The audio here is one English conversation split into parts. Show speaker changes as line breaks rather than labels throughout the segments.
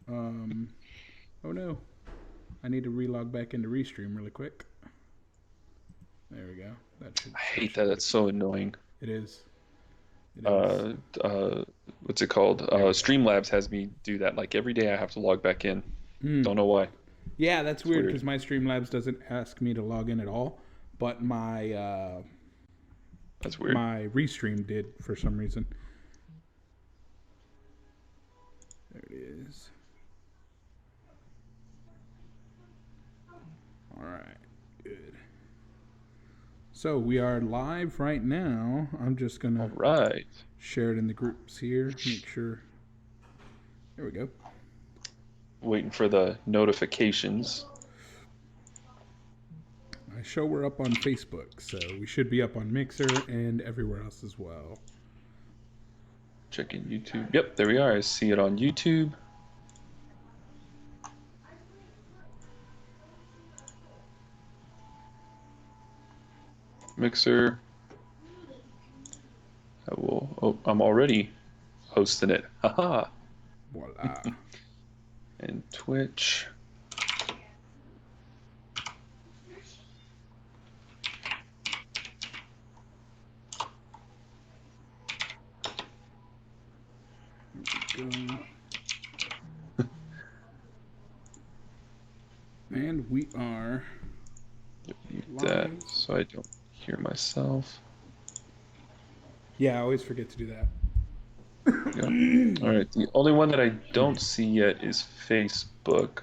Um, oh no, I need to relog back into Restream really quick. There we go. That should
I
that
hate
should
that.
get it.
That's so annoying.
It is. It is.
Uh, uh, what's it called?
There we go.
Streamlabs has me do that. Like every day I have to log back in.
Mm.
Don't know why.
Yeah, that's
It's
weird
weird.
because my Streamlabs doesn't ask me to log in at all, but
That's weird.
my Restream did for some reason. There it is. All right. Good. So we are live right now. I'm just
All
gonna
right.
share it in the groups here. Make sure. There we go.
Waiting for the notifications.
I show we're up on Facebook, so we should be up on Mixer and everywhere else as well.
Checking YouTube. Yep, there we are. I see it on YouTube. Mixer. I will. Oh, I'm already hosting it. Haha.
Voila.
And Twitch.
Here we go. And we are
Mute
live.
that so I don't hear myself.
Yeah, I always forget to do that.
Yep. All right. The only one that I don't see yet is Facebook,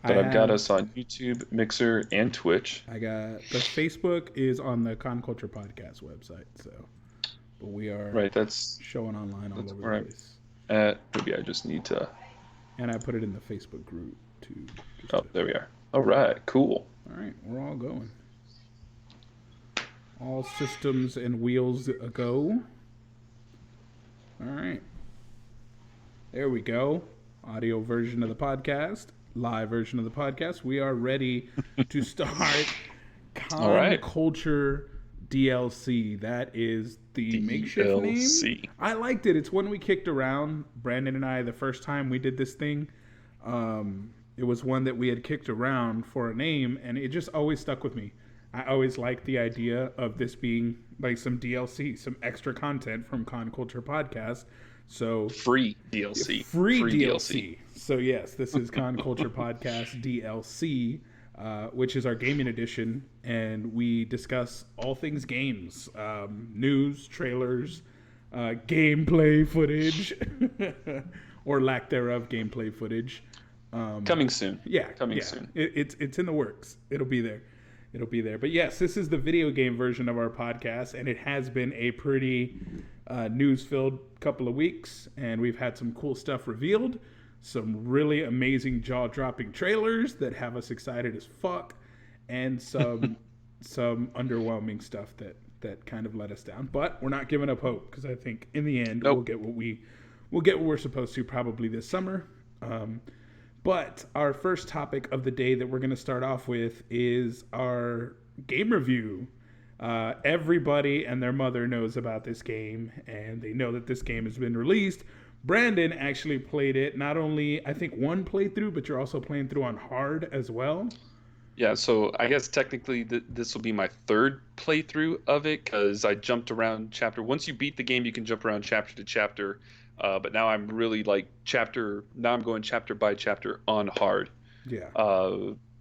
but I've got us on YouTube, Mixer, and Twitch.
I got the Facebook is on the Con Culture Podcast website, so but we are
Right. That's
showing online all over
where
the
I'm
place.
at. Maybe I just need to.
And I put it in the Facebook group too.
Oh, there we are. All right. Cool.
All right, we're all going. All systems and wheels a go. All right. There we go. Audio version of the podcast, live version of the podcast. We are ready to start
All right.
Culture DLC. That is the makeshift
DLC.
name. I liked it. It's one we kicked around, Brandon and I, the first time we did this thing. It was one that we had kicked around for a name, and it just always stuck with me. I always liked the idea of this being like some DLC, some extra content from Con Culture Podcast. So
Free DLC.
Free DLC. So yes, this is Con Culture Podcast DLC, which is our gaming edition, and we discuss all things games, news, trailers, gameplay footage, or lack thereof gameplay footage.
Coming soon.
Yeah,
Coming soon.
It's in the works. It'll be there. It'll be there. But yes, this is the video game version of our podcast, and it has been a pretty news-filled couple of weeks, and we've had some cool stuff revealed, some really amazing jaw-dropping trailers that have us excited as fuck, and some underwhelming stuff that kind of let us down. But we're not giving up hope because I think in the end we'll get what we're supposed to probably this summer. But our first topic of the day that we're going to start off with is our game review. Everybody and their mother knows about this game, and they know that this game has been released. Brandon actually played it, not only, I think, one playthrough, but you're also playing through on hard as well.
Yeah, so I guess technically this will be my third playthrough of it because I jumped around chapter. Once you beat the game, you can jump around chapter to chapter. But now I'm really like now I'm going chapter by chapter on hard.
Yeah.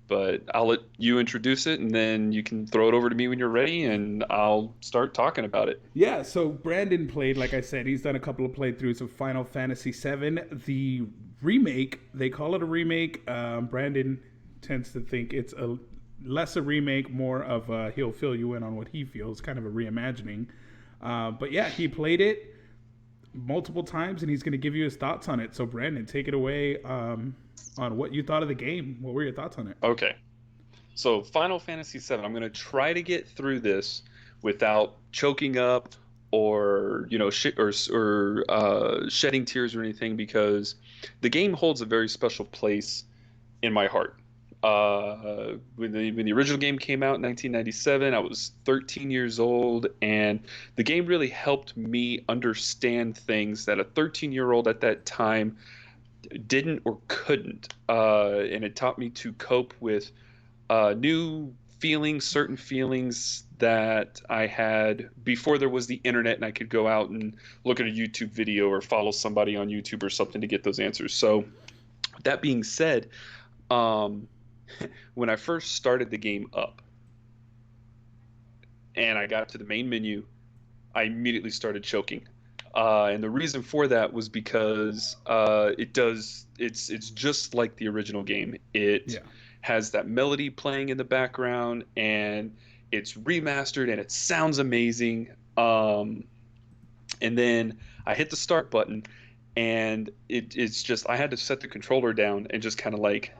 But I'll let you introduce it and then you can throw it over to me when you're ready and I'll start talking about it.
Yeah, so Brandon played, like I said, he's done a couple of playthroughs of Final Fantasy VII. The remake, they call it a remake. Brandon tends to think it's less a remake, more of he'll fill you in on what he feels, kind of a reimagining. But yeah, he played it multiple times and he's going to give you his thoughts on it. So Brandon, take it away on what you thought of the game. What were your thoughts on it?
Okay. So Final Fantasy VII, I'm going to try to get through this without choking up or shedding tears or anything because the game holds a very special place in my heart. When the original game came out in 1997, I was 13 years old, and the game really helped me understand things that a 13-year-old at that time didn't or couldn't, and it taught me to cope with new feelings, certain feelings that I had before there was the internet and I could go out and look at a YouTube video or follow somebody on YouTube or something to get those answers. So, that being said, um, when I first started the game up and I got to the main menu, I immediately started choking. And the reason for that was because it's just like the original game. It
Yeah.
has that melody playing in the background, and it's remastered and it sounds amazing. And then I hit the start button, and it's just I had to set the controller down and just kind of like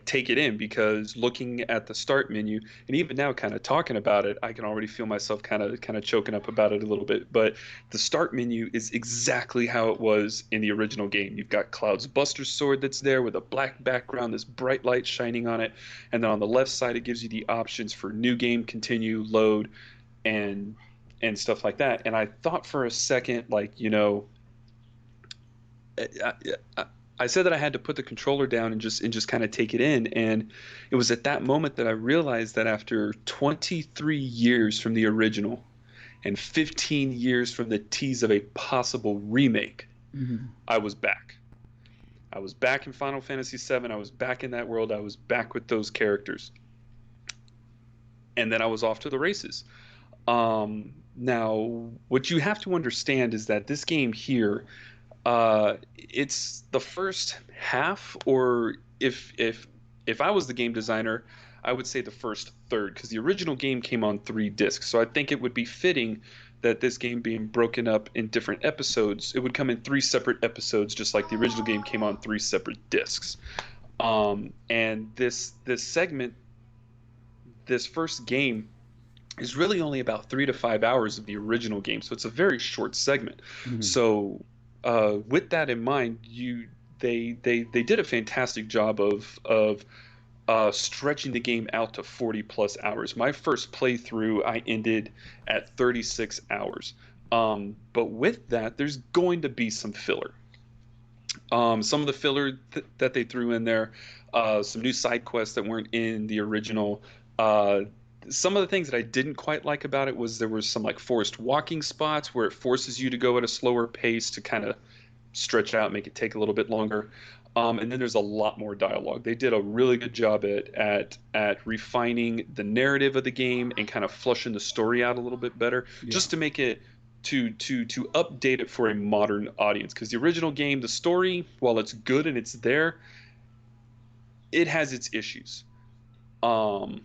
take it in, because looking at the start menu and even now kind of talking about it, I can already feel myself kind of choking up about it a little bit. But the start menu is exactly how it was in the original game. You've got Cloud's Buster Sword that's there with a black background, this bright light shining on it, and then on the left side it gives you the options for new game, continue, load, and stuff like that. And I thought for a second, like, I, I, I said that I had to put the controller down and just kind of take it in. And it was at that moment that I realized that after 23 years from the original and 15 years from the tease of a possible remake,
Hmm.
I was back. I was back in Final Fantasy VII. I was back in that world. I was back with those characters. And then I was off to the races. Now, what you have to understand is that this game here, it's the first half, or if I was the game designer, I would say the first third, because the original game came on 3 discs. So I think it would be fitting that this game being broken up in different episodes, it would come in 3 separate episodes, just like the original game came on 3 separate discs. And this segment, this first game, is really only about 3 to 5 hours of the original game, so it's a very short segment.
Hmm.
So, with that in mind, they did a fantastic job of stretching the game out to 40 plus hours. My first playthrough, I ended at 36 hours. But with that, there's going to be some filler. Some of the filler that they threw in there, some new side quests that weren't in the original. Uh, some of the things that I didn't quite like about it was there was some like forced walking spots where it forces you to go at a slower pace to kind of stretch out, make it take a little bit longer. And then there's a lot more dialogue. They did a really good job at refining the narrative of the game and kind of flushing the story out a little bit better,
Yeah.
just to make it to update it for a modern audience. Because the original game, the story, while it's good and it's there, it has its issues. Um,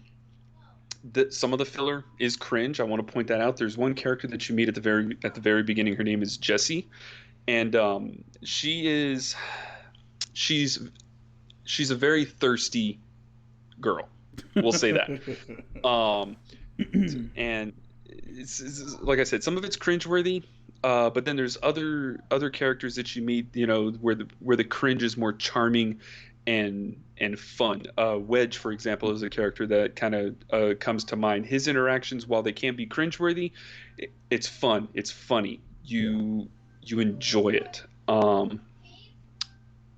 some of the filler is cringe. I want to point that out. There's one character that you meet at the very beginning. Her name is Jessie, and she's she's a very thirsty girl. We'll say that. Um, and like I said, some of it's cringeworthy. But then there's other characters that you meet, where the cringe is more charming and fun. Wedge, for example, is a character that kind of comes to mind. His interactions, while they can be cringeworthy, it's fun, it's funny.
Yeah.
You enjoy it.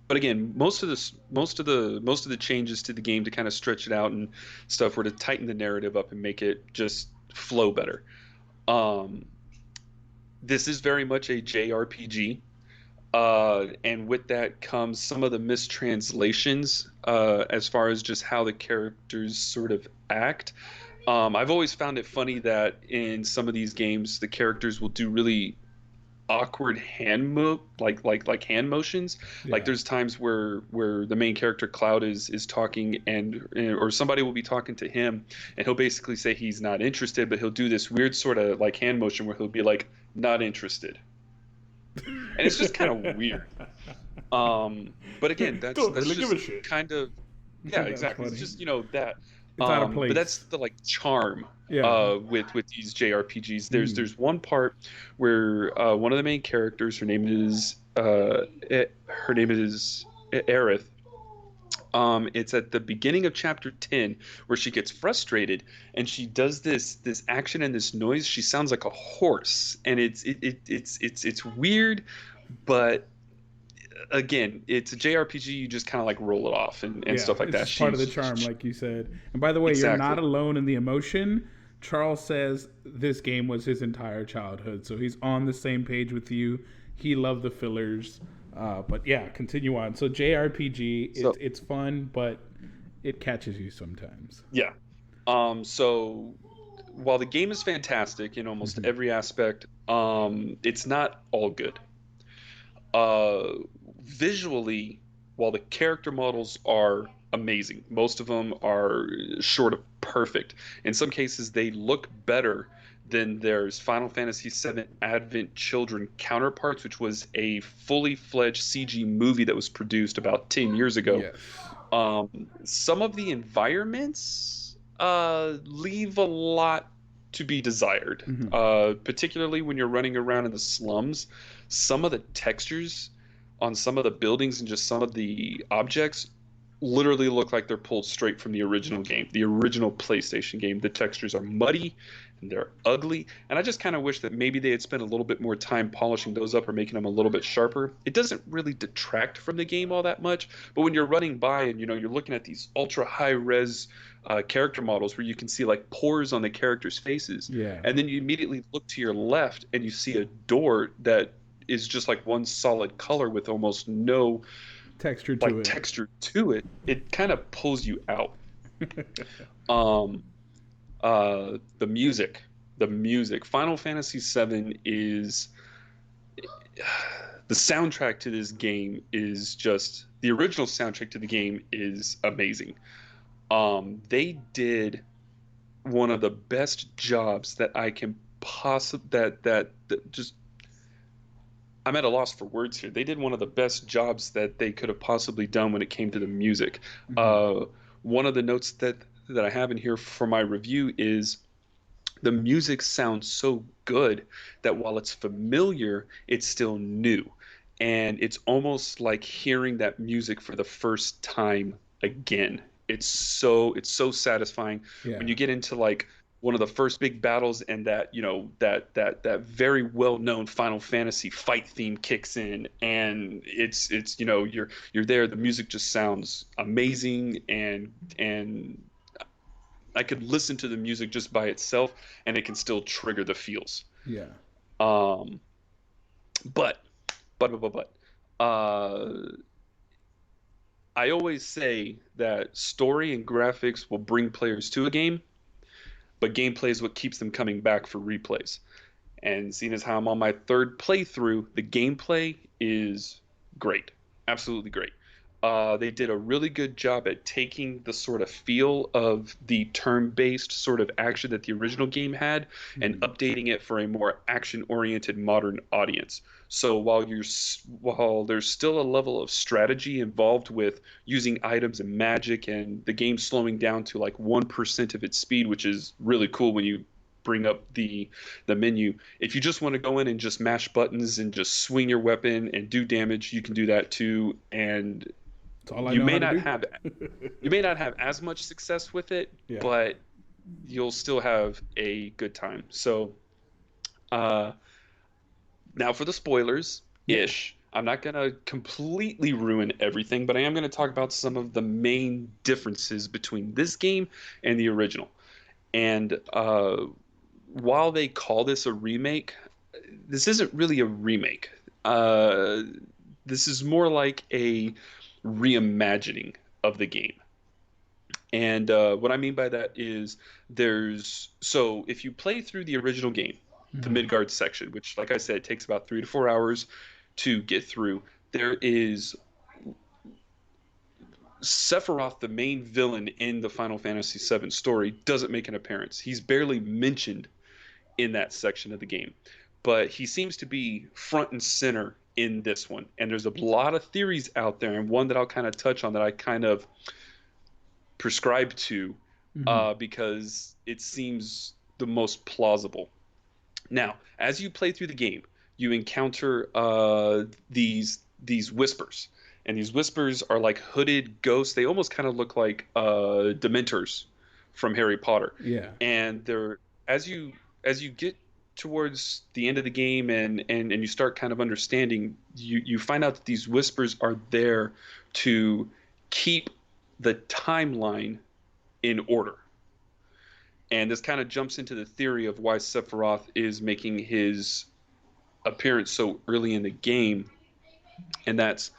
But again, most of the changes to the game to kind of stretch it out and stuff were to tighten the narrative up and make it just flow better. Um, this is very much a JRPG, and with that comes some of the mistranslations, as far as just how the characters sort of act. I've always found it funny that in some of these games, the characters will do really awkward like hand motions. Like
Yeah.
there's times where the main character Cloud is talking, and or somebody will be talking to him, and he'll basically say he's not interested, but he'll do this weird sort of like hand motion where he'll be like, not interested, and it's just kind of weird. But again, that's
Don't
that's
really give a
just
shit.
kind of, yeah,
That's
exactly. It's
funny.
just that.
It's out of
But that's
place.
the like charm
Yeah.
with these JRPGs. There's
Mm.
there's one part where one of the main characters, her name is Aerith. It's at the beginning of chapter 10 where she gets frustrated and she does this action and this noise. She sounds like a horse, and it's weird, but again, it's a JRPG. You just kind of like roll it off and
Yeah,
stuff like
it's
that.
just part of the charm, like you said. And by the way, you're not
Exactly.
alone in the emotion. Charles says this game was his entire childhood, so he's on the same page with you. He loved the fillers, but yeah, continue on. So JRPG,
So
it's fun, but it catches you sometimes.
yeah. So while the game is fantastic in almost
Hmm.
every aspect, it's not all good. Uh, Visually, while the character models are amazing, most of them are short of perfect. In some cases, they look better than there's Final Fantasy VII Advent Children counterparts, which was a fully fledged CG movie that was produced about 10 years ago.
Yes.
Some of the environments leave a lot to be desired,
Hmm.
particularly when you're running around in the slums. Some of the textures on some of the buildings and just some of the objects literally look like they're pulled straight from the original game, the original PlayStation game. The textures are muddy and they're ugly, and I just kind of wish that maybe they had spent a little bit more time polishing those up or making them a little bit sharper. It doesn't really detract from the game all that much, but when you're running by and you're looking at these ultra high res character models where you can see like pores on the characters' faces,
Yeah.
and then you immediately look to your left and you see a door that is just like one solid color with almost no
Texture
like
to it.
texture to it, it kind of pulls you out. Um, the music. Final Fantasy VII is the soundtrack to this game is just the original soundtrack to the game is amazing. They did one of the best jobs that I can possibly that just I'm at a loss for words here. They did one of the best jobs that they could have possibly done when it came to the music.
Hmm.
Uh, One of the notes that I have in here for my review is the music sounds so good that while it's familiar, it's still new. And it's almost like hearing that music for the first time again. It's so satisfying when
Yeah.
you get into like one of the first big battles and that very well-known Final Fantasy fight theme kicks in and it's you're there, the music just sounds amazing and I could listen to the music just by itself, and it can still trigger the feels.
Yeah.
Um, but, but, I always say that story and graphics will bring players to a game, but gameplay is what keeps them coming back for replays. And seeing as how I'm on my third playthrough, the gameplay is great, absolutely great. They did a really good job at taking the sort of feel of the turn-based sort of action that the original game had and
Hmm.
updating it for a more action-oriented modern audience. So while there's still a level of strategy involved with using items and magic and the game slowing down to like 1% of its speed, which is really cool when you bring up the menu. If you just want to go in and just mash buttons and just swing your weapon and do damage, you can do that too. And
It's all I
you
know how
may
to
not
do.
have you may not have as much success with it,
Yeah.
but you'll still have a good time. So uh, now for the spoilers
Yeah.
ish. I'm not going to completely ruin everything, but I am going to talk about some of the main differences between this game and the original. And while they call this a remake, this isn't really a remake. Uh, this is more like a reimagining of the game. And what I mean by that is so if you play through the original game, the
Hmm.
Midgard section, which, like I said, takes about 3 to 4 hours to get through, there is Sephiroth, the main villain in the Final Fantasy VII story, doesn't make an appearance. He's barely mentioned in that section of the game. But he seems to be front and center in this one. And there's a lot of theories out there, and one that I'll kind of touch on that I kind of prescribe to
Hmm.
because it seems the most plausible. Now, as you play through the game, you encounter these whispers, and these whispers are like hooded ghosts. They almost kind of look like Dementors from Harry Potter,
Yeah.
and they're as you get towards the end of the game and you start kind of understanding, you find out that these whispers are there to keep the timeline in order. And this kind of jumps into the theory of why Sephiroth is making his appearance so early in the game. And that's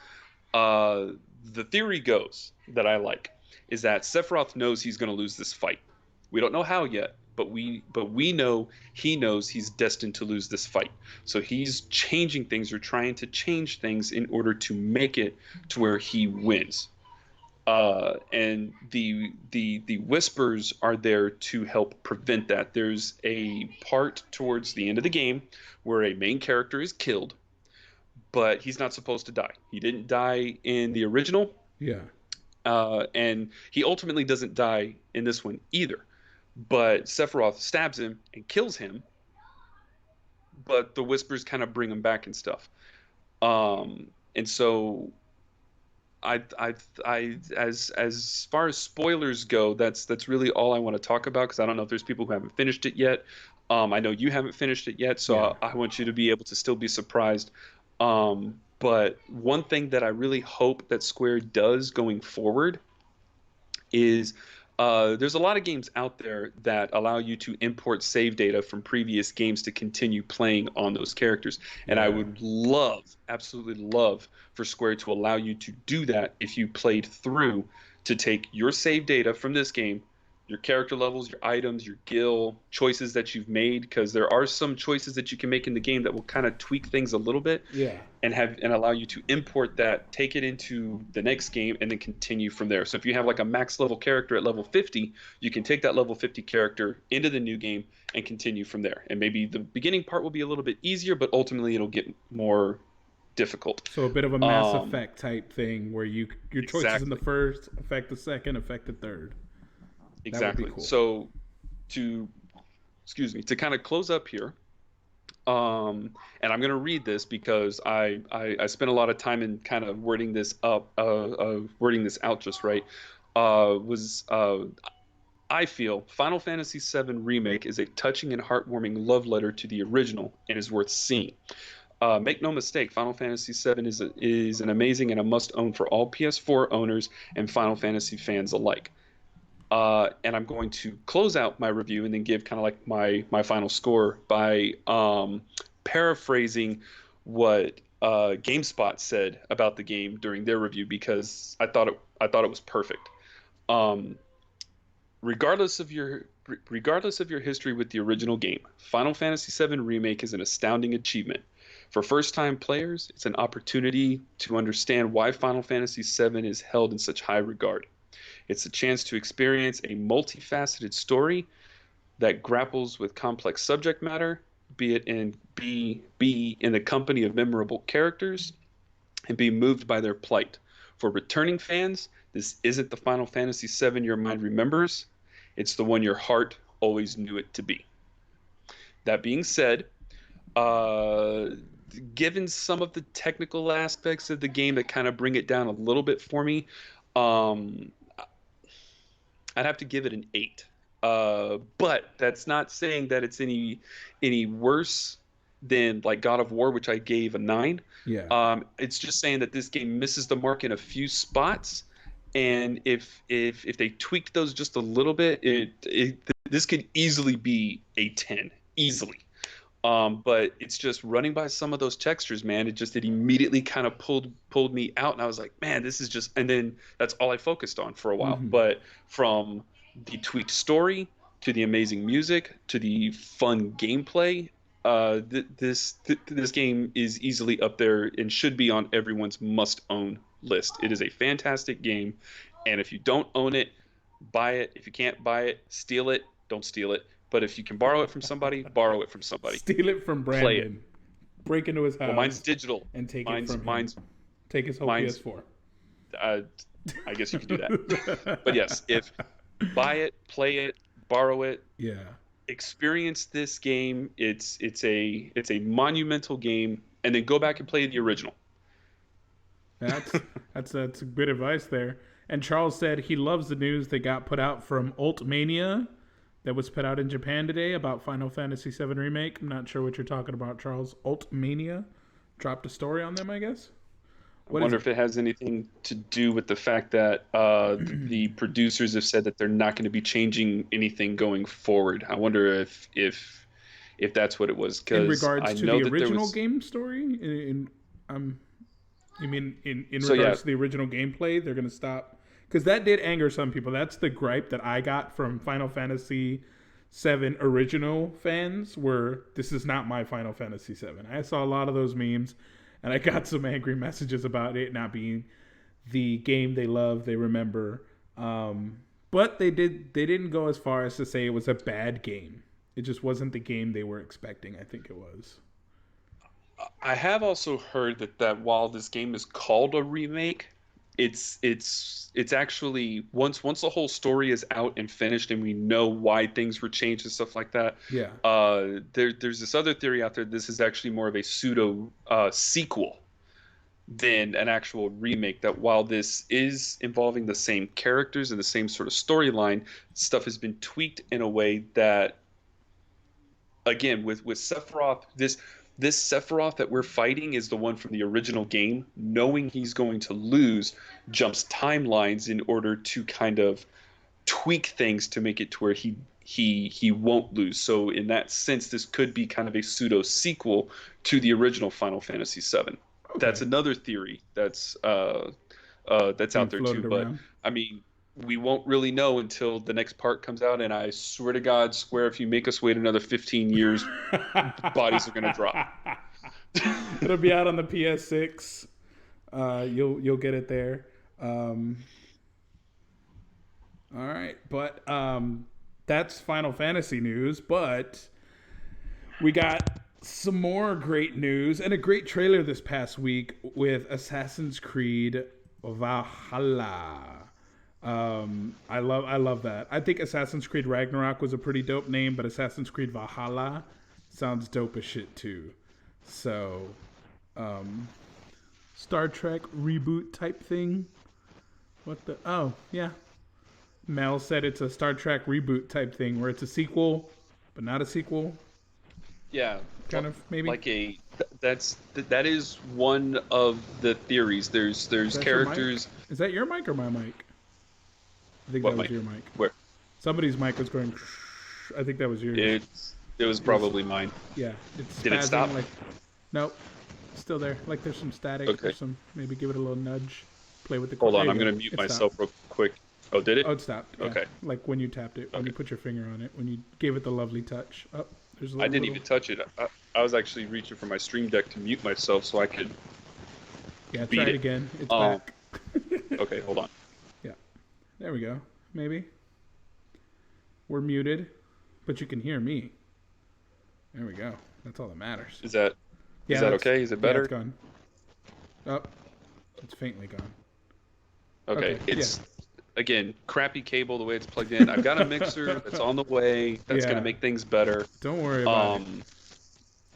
the theory goes that I like is that Sephiroth knows he's going to lose this fight. We don't know how yet, but we know he knows he's destined to lose this fight. So he's changing things or trying to change things in order to make it to where he wins. And the whispers are there to help prevent that. There's a part towards the end of the game where a main character is killed, but he's not supposed to die. He didn't die in the original.
Yeah.
And he ultimately doesn't die in this one either. But Sephiroth stabs him and kills him, but the whispers kind of bring him back and stuff. And so as far as spoilers go, that's really all I want to talk about, because I don't know if there's people who haven't finished it yet. I know you haven't finished it yet, so
Yeah.
I want you to be able to still be surprised. But one thing that I really hope that Square does going forward is there's a lot of games out there that allow you to import save data from previous games to continue playing on those characters. And I would absolutely love for Square to allow you to do that if you played through, to take your save data from this game, your character levels, your items, your guild, choices that you've made, because there are some choices that you can make in the game that will kind of tweak things a little bit.
Yeah.
And allow you to import that, take it into the next game, and then continue from there. So if you have like a max level character at level 50, you can take that level 50 character into the new game and continue from there. And maybe the beginning part will be a little bit easier, but ultimately it'll get more difficult.
So a bit of a Mass Effect type thing where your choices in the
Exactly.
first affect the second, affect the third.
Exactly.
Cool.
So to kind of close up here, and I'm going to read this because I spent a lot of time in kind of wording this out just right. I feel Final Fantasy VII Remake is a touching and heartwarming love letter to the original and is worth seeing. Make no mistake, Final Fantasy VII is an amazing and a must-own for all PS4 owners and Final Fantasy fans alike. And I'm going to close out my review and then give kind of like my final score by paraphrasing what GameSpot said about the game during their review, because I thought it was perfect. Regardless of your history with the original game, Final Fantasy VII Remake is an astounding achievement. For first-time players, it's an opportunity to understand why Final Fantasy VII is held in such high regard. It's a chance to experience a multifaceted story that grapples with complex subject matter, be in the company of memorable characters, and be moved by their plight. For returning fans, this isn't the Final Fantasy VII your mind remembers. It's the one your heart always knew it to be. That being said, given some of the technical aspects of the game that kind of bring it down a little bit for me, I'd have to give it an 8. But that's not saying that it's any worse than like God of War, which I gave a 9.
Yeah.
It's just saying that this game misses the mark in a few spots, and if they tweaked those just a little bit, this could easily be a 10, easily. But it's just running by some of those textures, man. It immediately kind of pulled me out, and I was like, man, this is just. And then that's all I focused on for a while.
Mm-hmm.
But from the tweaked story to the amazing music to the fun gameplay, this game is easily up there and should be on everyone's must-own list. It is a fantastic game, and if you don't own it, buy it. If you can't buy it, steal it. Don't steal it. But if you can borrow it from somebody, borrow it from somebody.
Steal it from Brandon.
Play it.
Break into his house.
Well, mine's digital.
And take
mine's,
it from him.
mine's,
Take his whole
mine's-
PS4.
I guess you could do that. But yes, if buy it, play it, borrow it,
Yeah.
experience this game. It's a monumental game, and then go back and play the original.
That's good advice there. And Charles said he loves the news that got put out from Ultmania that was put out in Japan today about Final Fantasy VII Remake. I'm not sure what you're talking about, Charles. Ultmania dropped a story on them, I guess.
I wonder if it has anything to do with the fact that the producers have said that they're not going to be changing anything going forward. I wonder if that's what it was.
In
Because
regards
I
to
know
the
that there
original
was.
game story, you mean in
So
regards
yeah,
to the original gameplay, they're going to stop? Because that did anger some people. That's the gripe that I got from Final Fantasy VII original fans, were this is not my Final Fantasy VII. I saw a lot of those memes, and I got some angry messages about it not being the game they love, they remember. But they didn't go as far as to say it was a bad game. It just wasn't the game they were expecting, I think it was.
I have also heard that while this game is called a remake, it's actually once the whole story is out and finished and we know why things were changed and stuff like that.
Yeah.
There's this other theory out there. This is actually more of a pseudo sequel than an actual remake. That while this is involving the same characters and the same sort of storyline, stuff has been tweaked in a way that, again, with Sephiroth, this Sephiroth that we're fighting is the one from the original game. Knowing he's going to lose, jumps timelines in order to kind of tweak things to make it to where he won't lose. So in that sense, this could be kind of a pseudo sequel to the original Final Fantasy VII. Okay. That's another theory that's out there too. But I mean, we won't really know until the next part comes out, and I swear to God, Square, if you make us wait another 15 years, bodies are going to drop.
It'll be out on the PS6. You'll get it there. All right, but that's Final Fantasy news. But we got some more great news and a great trailer this past week with Assassin's Creed Valhalla. I love that. I think Assassin's Creed Ragnarok was a pretty dope name, but Assassin's Creed Valhalla sounds dope as shit too. So, Star Trek reboot type thing. What the? Oh, yeah. Mel said it's a Star Trek reboot type thing where it's a sequel, but not a sequel.
Yeah.
Kind of, maybe.
Like that is one of the theories. There's characters.
Is that your mic or my mic? I think that was your mic.
Where?
Somebody's mic was going. I think that was yours.
It was probably mine.
Yeah. It's
Did it stop?
Nope. It's still there. Like there's some static or some. Maybe give it a little nudge. Play with the.
Hold on, I'm gonna mute myself real quick. Oh, did it?
Oh, it stopped. Yeah.
Okay.
Like when you tapped it, when you put your finger on it, when you gave it the lovely touch. Oh, there's a little.
I didn't even touch it. I was actually reaching for my Stream Deck to mute myself so I could.
Yeah, try it again. It's back.
Okay, hold on.
Yeah, there we go. Maybe. We're muted, but you can hear me. There we go. That's all that matters.
Is that okay? Is it better?
Yeah, it's gone. Oh, it's faintly gone.
Okay. It's again crappy cable the way it's plugged in. I've got a mixer that's on the way. That's gonna make things better.
Don't worry about it.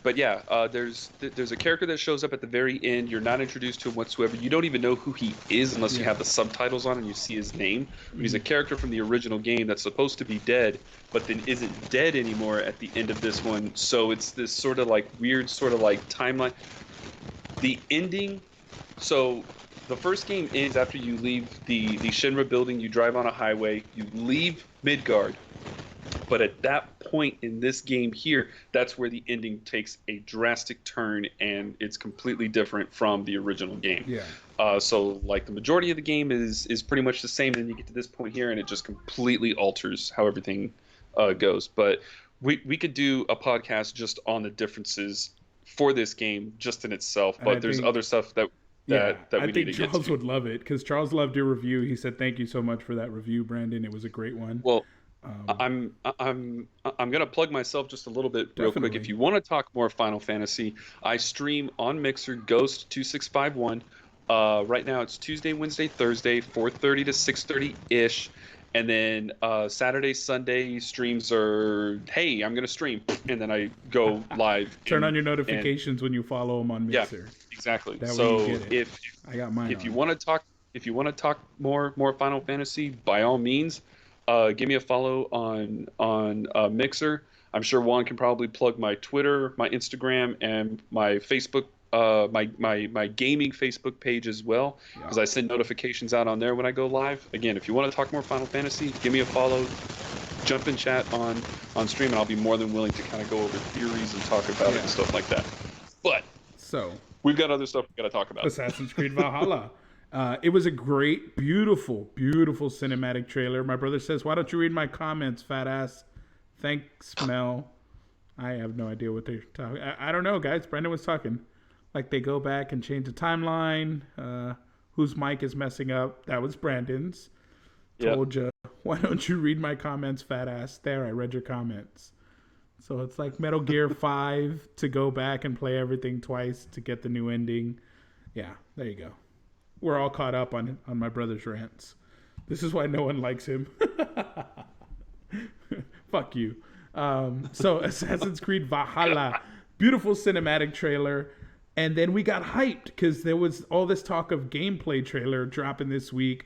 But yeah, there's a character that shows up at the very end. You're not introduced to him whatsoever. You don't even know who he is unless you have the subtitles on and you see his name. He's a character from the original game that's supposed to be dead, but then isn't dead anymore at the end of this one. So it's this sort of like weird sort of like timeline. The ending. So the first game ends after you leave the Shinra building. You drive on a highway. You leave Midgard. But at that point in this game here, that's where the ending takes a drastic turn, and it's completely different from the original game.
Yeah.
So like the majority of the game is pretty much the same, and then you get to this point here, and it just completely alters how everything goes. But we could do a podcast just on the differences for this game just in itself. But there's other stuff that we need to get to.
I think Charles would love it because Charles loved your review. He said, "Thank you so much for that review, Brandon. It was a great one."
Well. I'm gonna plug myself just a little bit real quick. If you want to talk more Final Fantasy, I stream on Mixer Ghost 2651. Right now it's Tuesday, Wednesday, Thursday, 4:30 to 6:30 ish, and then Saturday, Sunday streams are I'm gonna stream, and then I go live.
Turn on your notifications when you follow them on Mixer.
Yeah, exactly.
That
so
way you get it.
if you want to talk more Final Fantasy, by all means. Give me a follow on Mixer. I'm sure Juan can probably plug my Twitter, my Instagram, and my Facebook, my gaming Facebook page as well, because
Yeah.
I send notifications out on there when I go live. Again, if you want to talk more Final Fantasy, give me a follow. Jump in chat on stream, and I'll be more than willing to kind of go over theories and talk about it and stuff like that. But
So,
we've got other stuff we got to talk about.
Assassin's Creed Valhalla. It was a great, beautiful, beautiful cinematic trailer. My brother says, "Why don't you read my comments, fat ass?" Thanks, Mel. I have no idea what they're talking. I don't know, guys. Brendan was talking. Like they go back and change the timeline. Whose mic is messing up? That was Brandon's.
Yep.
Told you. Why don't you read my comments, fat ass? There, I read your comments. So it's like Metal Gear 5 to go back and play everything twice to get the new ending. Yeah, there you go. We're all caught up on my brother's rants. This is why no one likes him. Fuck you. So Assassin's Creed Valhalla, beautiful cinematic trailer. And then we got hyped because there was all this talk of gameplay trailer dropping this week.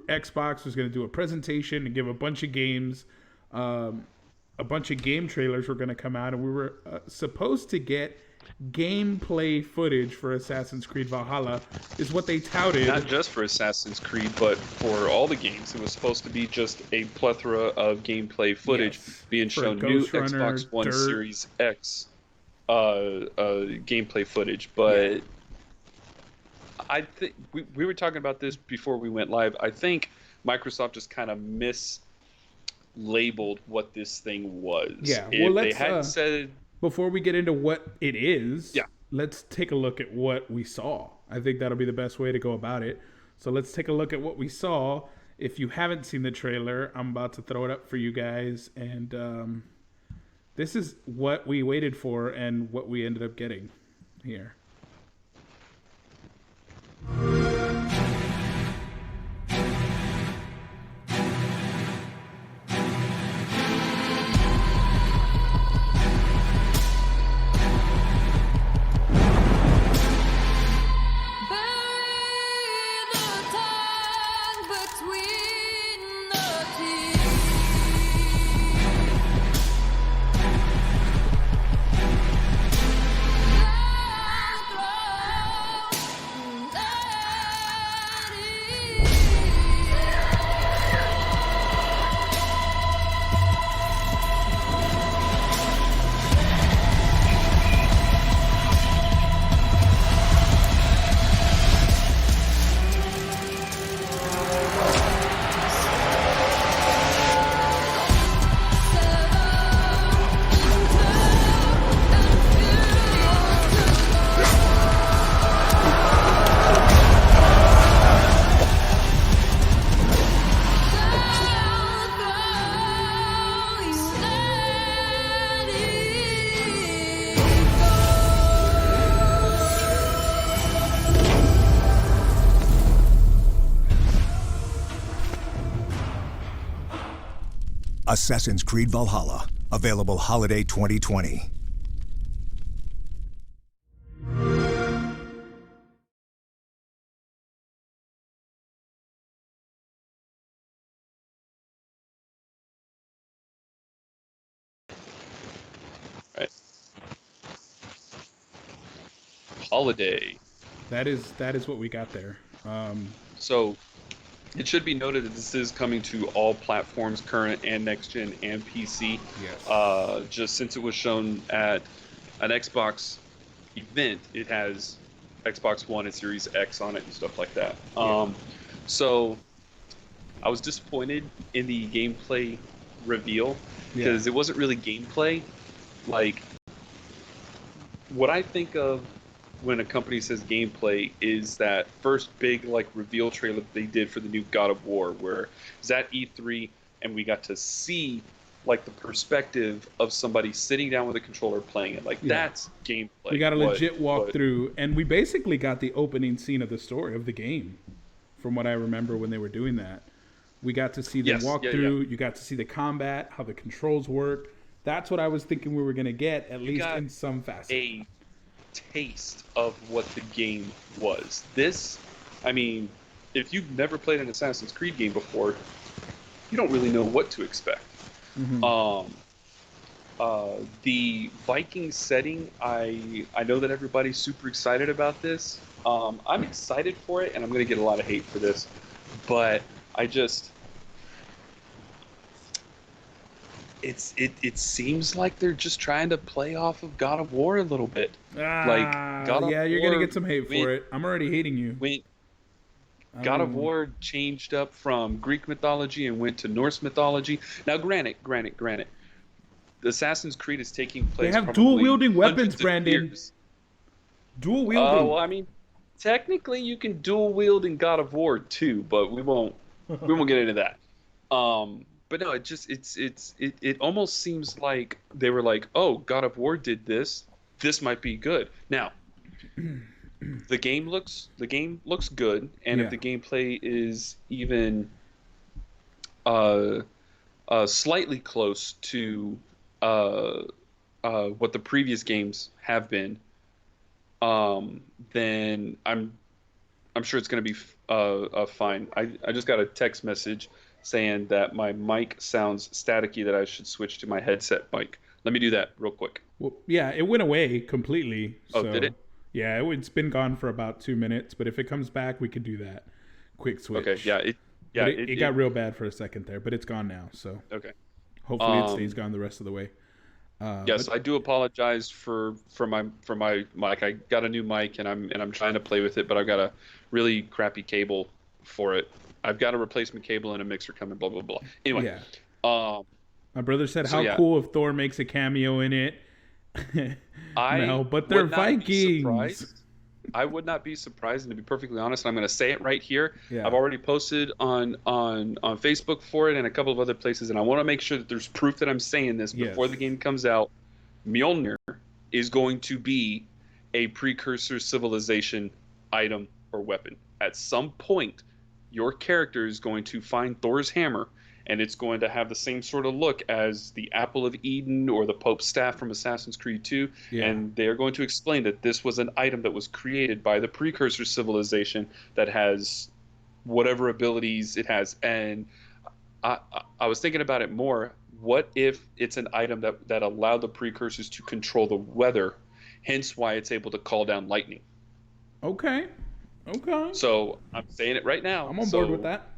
Xbox was going to do a presentation and give a bunch of games. A bunch of game trailers were going to come out, and we were supposed to get gameplay footage for Assassin's Creed Valhalla, is what they touted.
Not just for Assassin's Creed, but for all the games. It was supposed to be just a plethora of gameplay footage being
For
shown. New
Ghost Runner,
Xbox One
Dirt.
Series X gameplay footage. But I think we were talking about this before we went live. I think Microsoft just kind of mislabeled what this thing was.
Yeah,
If
well,
they
let's
hadn't said.
before we get into what it is,
Yeah.
let's take a look at what we saw. I think that'll be the best way to go about it. So let's take a look at what we saw. If you haven't seen the trailer, I'm about to throw it up for you guys, and this is what we waited for and what we ended up getting here.
Assassin's Creed Valhalla, available holiday 2020.
Right. Holiday.
That is what we got there.
So it should be noted that this is coming to all platforms, current and next gen and PC.
Yes.
Just since it was shown at an Xbox event, it has Xbox One and Series X on it and stuff like that. So I was disappointed in the gameplay reveal because it wasn't really gameplay. Like, what I think of when a company says gameplay is that first big like reveal trailer that they did for the new God of War, where it was at E3 and we got to see like the perspective of somebody sitting down with a controller playing it. Like that's gameplay.
We got a legit walkthrough, and we basically got the opening scene of the story of the game, from what I remember when they were doing that. We got to see the walkthrough. You got to see the combat, how the controls work. That's what I was thinking we were going to get, at least in some facet.
A taste of what the game was. This, I mean, if you've never played an Assassin's Creed game before, you don't really know what to expect.
Mhm.
The Viking setting, I know that everybody's super excited about this. I'm excited for it, and I'm going to get a lot of hate for this, but I just it seems like they're just trying to play off of God of War a little bit. Like God of
Yeah, you're gonna
War
get some hate
went
for it. I'm already hating you.
went
I don't
God of
even.
War changed up from Greek mythology and went to Norse mythology. Now, granted, the Assassin's Creed is taking
They
place
have dual
probably
wielding weapons,
hundreds of
Brandon.
years.
Dual wielding.
Well, I mean, technically you can dual wield in God of War too, but we won't get into that. But no, it almost seems like they were like, oh, God of War did this. This might be good. Now, the game looks good, and if
Yeah.
the gameplay is even uh, slightly close to uh, what the previous games have been, then I'm sure it's going to be fine. I just got a text message saying that my mic sounds staticky, that I should switch to my headset mic. Let me do that real quick.
Well, yeah, it went away completely.
Oh, did
So
it?
yeah, it's been gone for about 2 minutes. But if it comes back, we could do that. Quick
Okay,
switch.
yeah,
But
yeah,
it got real bad for a second there, but it's gone now. So
okay.
hopefully it stays gone the rest of the way.
Yes,
But
I do apologize for my mic. I got a new mic, and I'm trying to play with it, but I've got a really crappy cable for it. I've got a replacement cable and a mixer coming. Blah blah blah. Anyway,
yeah,
um,
my brother said,
so
"How
yeah,
cool if Thor makes a cameo in it."
I
No, but they're
would not be
Vikings.
surprised. I would not be surprised, and to be perfectly honest, I'm going to say it right here.
Yeah.
I've already posted on Facebook for it and a couple of other places, and I want to make sure that there's proof that I'm saying this before
Yes.
the game comes out. Mjolnir is going to be a precursor civilization item or weapon. At some point, your character is going to find Thor's hammer, and it's going to have the same sort of look as the Apple of Eden or the Pope's staff from Assassin's Creed 2.
Yeah.
And they're going to explain that this was an item that was created by the precursor civilization that has whatever abilities it has. And I was thinking about it more. What if it's an item that allowed the precursors to control the weather, hence why it's able to call down lightning?
Okay. Okay.
So I'm saying it right now.
I'm on
So
board with that.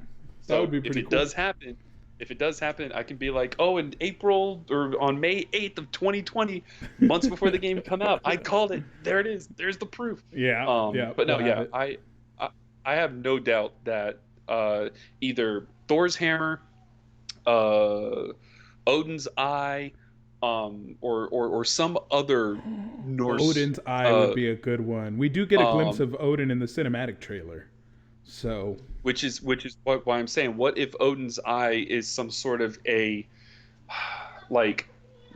That
So
would be
if
pretty
it
cool.
does happen, I can be like, oh, in April or on May 8th of 2020, months before the game come out, I called it. There it is. There's the proof.
Yeah. Yeah.
But no,
we'll have
yeah,
it.
I have no doubt that either Thor's hammer, Odin's eye, or some other Norse.
Odin's eye would be a good one. We do get a glimpse of Odin in the cinematic trailer. So
Which is why I'm saying, what if Odin's eye is some sort of a like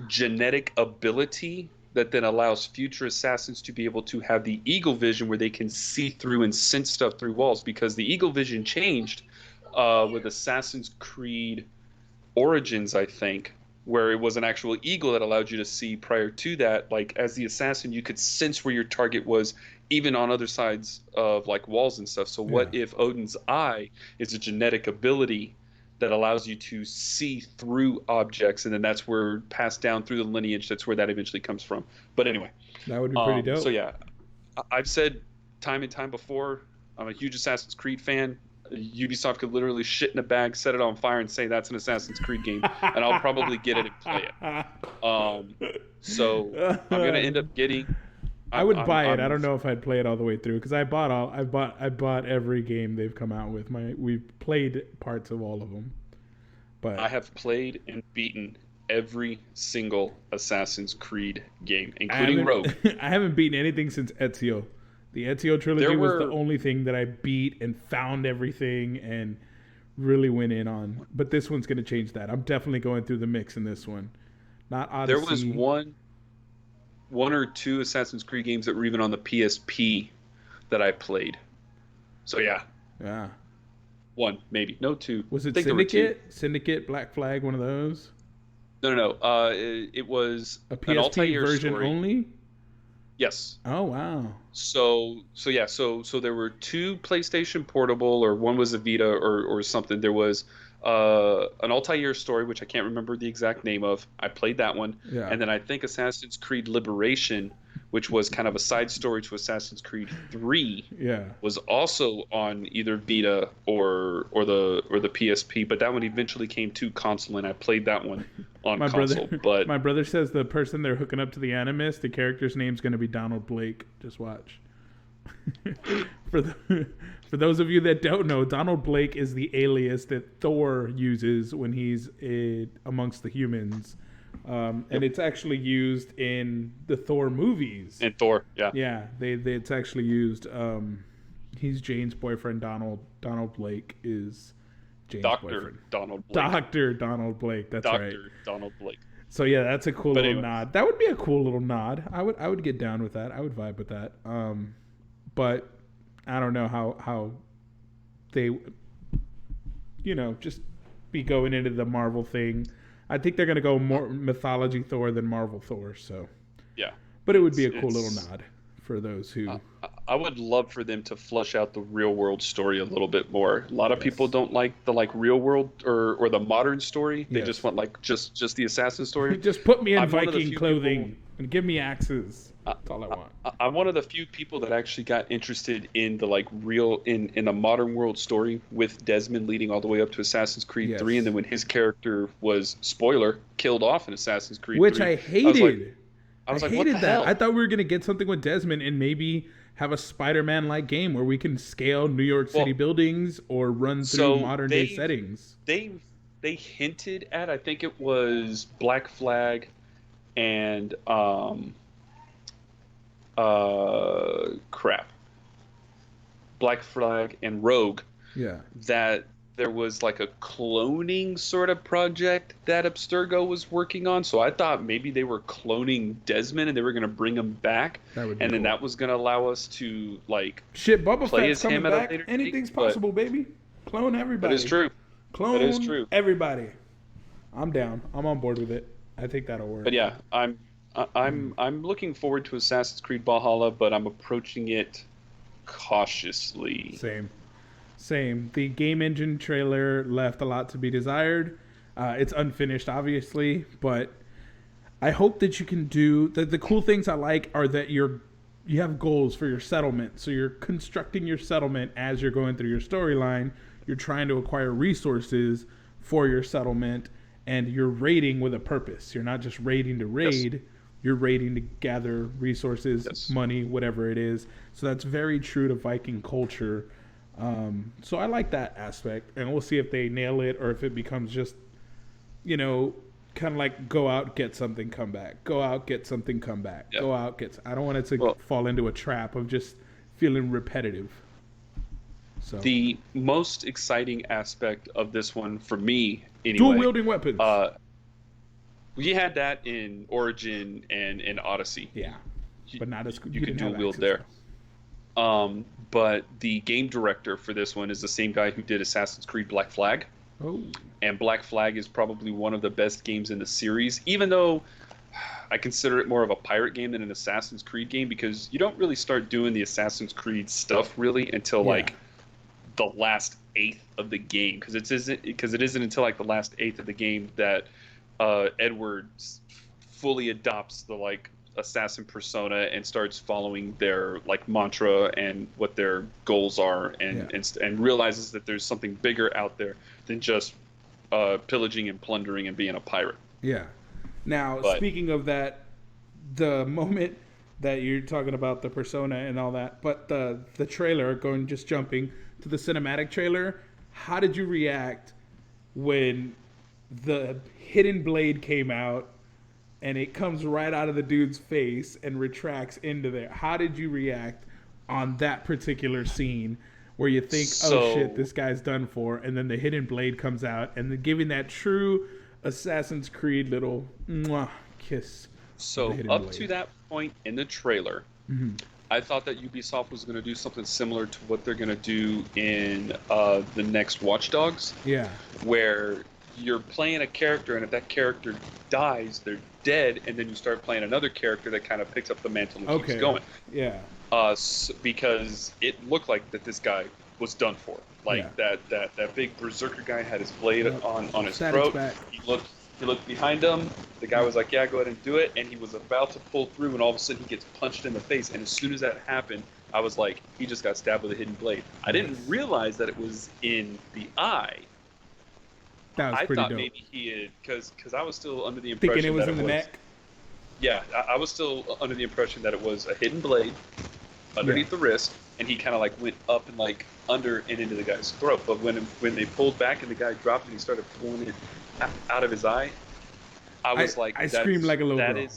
genetic ability that then allows future assassins to be able to have the eagle vision, where they can see through and sense stuff through walls, because the eagle vision changed with Assassin's Creed Origins, I think, where it was an actual eagle that allowed you to see. Prior to that, like as the assassin, you could sense where your target was, even on other sides of like walls and stuff. So what if Odin's eye is a genetic ability that allows you to see through objects, and then that's where passed down through the lineage, that's where that eventually comes from. But anyway,
that would be pretty dope.
so yeah, I've said time and time before, I'm a huge Assassin's Creed fan. Ubisoft could literally shit in a bag, set it on fire, and say that's an Assassin's Creed game, and I'll probably get it and play it. So I'm gonna end up getting.
I would buy it. I don't know if I'd play it all the way through, because I bought every game they've come out with. We've played parts of all of them. But
I have played and beaten every single Assassin's Creed game, including Rogue.
I haven't beaten anything since Ezio. The Ezio trilogy was the only thing that I beat and found everything and really went in on. But this one's going to change that. I'm definitely going through the mix in this one. Not Odyssey.
There was one or two Assassin's Creed games that were even on the PSP that I played. So yeah.
Yeah.
One, maybe. No, two.
Was it
I think there were two.
Syndicate? Syndicate, Black Flag, one of those?
No. It was
A
an
PSP
Altair
version
story.
only?
Yes.
Oh wow.
So there were two PlayStation Portable, or one was a Vita or something. There was an Altair story, which I can't remember the exact name of. I played that one,
Yeah.
and then I think Assassin's Creed Liberation, which was kind of a side story to Assassin's Creed 3,
Yeah.
was also on either Vita or the PSP. But that one eventually came to console, and I played that one on
My
console.
brother,
But
my brother says the person they're hooking up to the Animus, the character's name's going to be Donald Blake. Just watch. For those of you that don't know, Donald Blake is the alias that Thor uses when he's amongst the humans, and it's actually used in the Thor movies.
and Thor, yeah.
Yeah, it's actually used. He's Jane's boyfriend. Donald Blake is Jane's
Dr.
boyfriend.
Donald Blake.
Dr. Donald Blake. That's right.
Dr. Donald Blake.
So yeah, that's a cool
But
little
anyways.
nod. That would be a cool little nod. I would get down with that. I would vibe with that. But I don't know how they, just be going into the Marvel thing. I think they're gonna go more mythology Thor than Marvel Thor. So,
Yeah.
but it would be a cool
It's-
little nod for those who.
I would love for them to flush out the real world story a little bit more. A lot of people don't like the real world or the modern story. They
Yes.
just want just the assassin story.
Just put me in
I'm one of the
Viking
few
clothing
people-
and give me axes. That's all I want.
I'm one of the few people that actually got interested in the real in the modern world story with Desmond leading all the way up to Assassin's Creed
Yes.
3, and then when his character was, spoiler, killed off in Assassin's Creed
Which
3.
I hated.
I was
I
like, what
hated
the
that.
hell?
I thought we were gonna get something with Desmond and maybe have a Spider-Man like game where we can scale New York City
Well,
buildings or run through
so
modern day
they-
settings.
They hinted at, I think it was Black Flag and Black Flag and Rogue,
Yeah.
that there was a cloning sort of project that Abstergo was working on. So I thought maybe they were cloning Desmond and they were going to bring him back,
That would be
and then
cool.
that was going to allow us to
Shit, Boba
play
Fett's
as
coming
him at a
back.
later date,
Anything's
but-
possible, baby. Clone everybody.
That is true.
Clone
That is true.
everybody. I'm down. I'm on board with it. I think that'll work.
But yeah, I'm looking forward to Assassin's Creed Valhalla, but I'm approaching it cautiously.
Same. The game engine trailer left a lot to be desired. It's unfinished, obviously, but I hope that you can do the cool things I like are that you have goals for your settlement. So you're constructing your settlement as you're going through your storyline. You're trying to acquire resources for your settlement, and you're raiding with a purpose. You're not just raiding to raid.
Yes.
You're raiding to gather resources,
Yes.
money, whatever it is. So that's very true to Viking culture. So I like that aspect, and we'll see if they nail it or if it becomes just, kind of like go out, get something, come back. Go out, get something, come back.
Yeah.
Go out, I don't want it to
Well-
fall into a trap of just feeling repetitive. So
The most exciting aspect of this one for me, anyway,
dual wielding weapons.
we had that in Origin and in Odyssey.
yeah, but not as
You can
didn't have
dual wield
access,
there.
though.
But the game director for this one is the same guy who did Assassin's Creed Black Flag.
Oh,
And Black Flag is probably one of the best games in the series, even though I consider it more of a pirate game than an Assassin's Creed game, because you don't really start doing the Assassin's Creed stuff really until
Yeah.
the last eighth of the game, because it isn't until the last eighth of the game that Edward fully adopts the assassin persona and starts following their mantra and what their goals are, and realizes that there's something bigger out there than just pillaging and plundering and being a pirate.
yeah. Now,
But-
speaking of that, the moment that you're talking about the persona and all that, but the trailer, jumping to the cinematic trailer, how did you react when the hidden blade came out and it comes right out of the dude's face and retracts into there? How did you react on that particular scene where you think, oh
So-
shit, this guy's done for, and then the hidden blade comes out and then giving that true Assassin's Creed little mwah, kiss?
So
The hidden
up
blade.
to that point in the trailer,
Mhm.
I thought that Ubisoft was going to do something similar to what they're going to do in the next Watch Dogs,
Yeah.
where you're playing a character, and if that character dies, they're dead, and then you start playing another character that kind of picks up the mantle and keeps going.
Yeah.
Because it looked like that this guy was done for. Like
Yeah.
that big berserker guy had his blade
Yep.
on his
Static's
throat.
back.
He looked behind him. The guy was like, "Yeah, go ahead and do it." And he was about to pull through, and all of a sudden he gets punched in the face. And as soon as that happened, I was like, he just got stabbed with a hidden blade. I didn't realize that it was in the eye.
That was
I
pretty
thought
dope.
maybe he had, because I was still under the impression
Thinking it was
that
in the neck.
Yeah, I was still under the impression that it was a hidden blade underneath the wrist, and he kind of like went up and like under and into the guy's throat. But when they pulled back and the guy dropped and he started pulling it out of his eye, I was like,
I screamed like a little girl.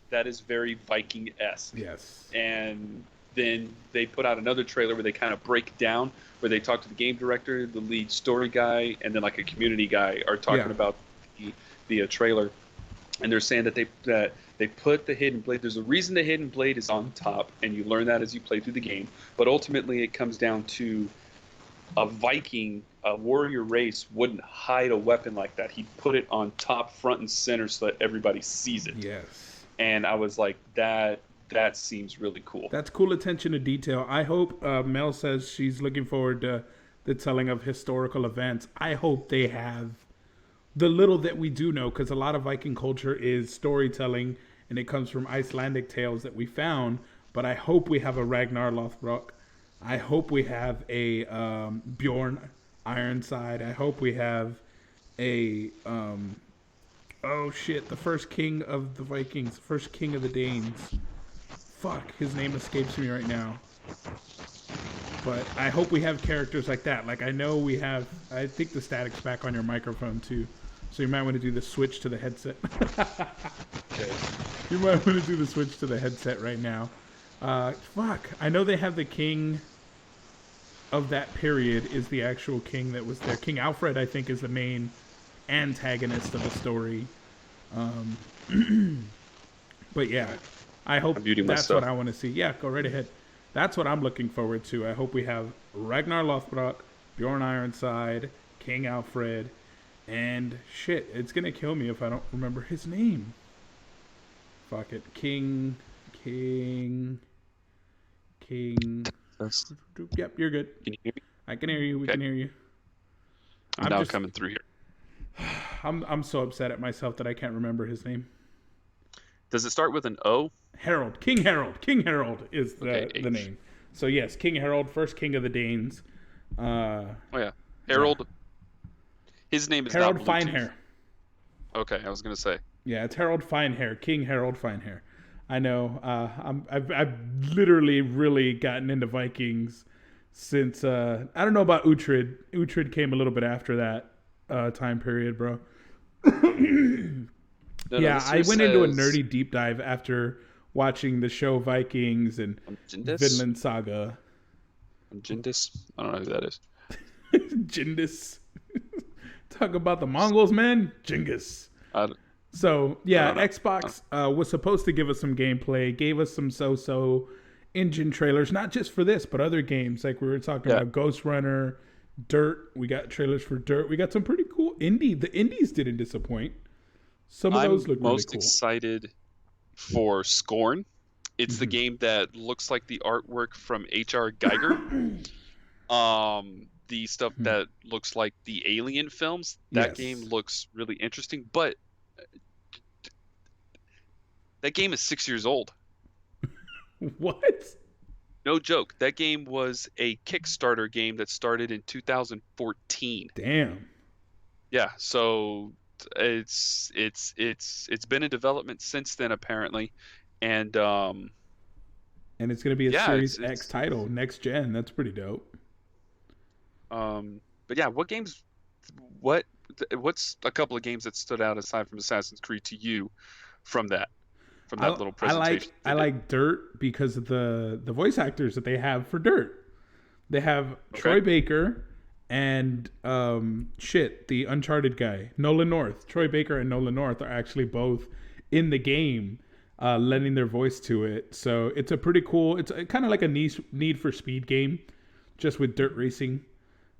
That is very Viking-esque.
Yes.
And then they put out another trailer where they kind of break down, where they talk to the game director, the lead story guy, and then like a community guy are talking about the trailer, and they're saying that they put the hidden blade. There's a reason the hidden blade is on top, and you learn that as you play through the game. But ultimately, it comes down to a Viking, a warrior race wouldn't hide a weapon like that. He'd put it on top, front and center, so that everybody sees it.
Yes.
And I was like, that seems really cool.
That's cool attention to detail. I hope Mel says she's looking forward to the telling of historical events. I hope they have the little that we do know, because a lot of Viking culture is storytelling, and it comes from Icelandic tales that we found. But I hope we have a Ragnar Lothbrok. I hope we have a Bjorn Ironside. I hope we have a the first king of the Vikings, first king of the Danes. Fuck, his name escapes me right now. But I hope we have characters like that. Like, I know we have, I think the static's back on your microphone too. So you might want to do the switch to the headset.
Okay.
You might want to do the switch to the headset right now. Fuck, I know they have the king of that period is the actual king that was there. King Alfred, I think, is the main antagonist of the story. But yeah, I hope that's what I want to see. Yeah, go right ahead. That's what I'm looking forward to. I hope we have Ragnar Lothbrok, Bjorn Ironside, King Alfred, and shit, it's gonna kill me if I don't remember his name. Fuck it. King. Yep, you're good.
Can you hear me?
I can hear you. We can hear you.
I'm now coming through here.
I'm so upset at myself that I can't remember his name.
Does it start with an O?
Harold. King Harold. King Harold is the name. So yes, King Harold, first king of the Danes.
Oh yeah, Harold. Yeah. His name is
Harold
not
Finehair.
Okay, I was gonna say.
Yeah, it's Harold Finehair. King Harold Finehair. I know. I've literally really gotten into Vikings since I don't know about Uhtred. Uhtred came a little bit after that time period, bro. I went into a nerdy deep dive after watching the show Vikings and Vinland Saga.
Jindis? I don't know who that is.
Jindis. Talk about the Mongols, man. Genghis. So, yeah, Xbox was supposed to give us some gameplay, gave us some so-so engine trailers, not just for this, but other games. Like we were talking about Ghost Runner, Dirt. We got trailers for Dirt. We got some pretty cool indie. The indies didn't disappoint. Some of those look really cool. I'm most
excited for Scorn. It's the game that looks like the artwork from H.R. Geiger. The stuff that looks like the Alien films. That game looks really interesting, but that game is 6 years old.
What?
No joke. That game was a Kickstarter game that started in 2014.
Damn.
Yeah, so it's been in development since then apparently, and
it's going to be a Series X title, next gen. That's pretty dope.
But yeah, what's a couple of games that stood out aside from Assassin's Creed to you from that little presentation?
I like Dirt because of the voice actors that they have for Dirt. They have Troy Baker and the Uncharted guy, Nolan North. Troy Baker and Nolan North are actually both in the game, lending their voice to it. So it's a pretty cool. It's kind of like a Need for Speed game, just with dirt racing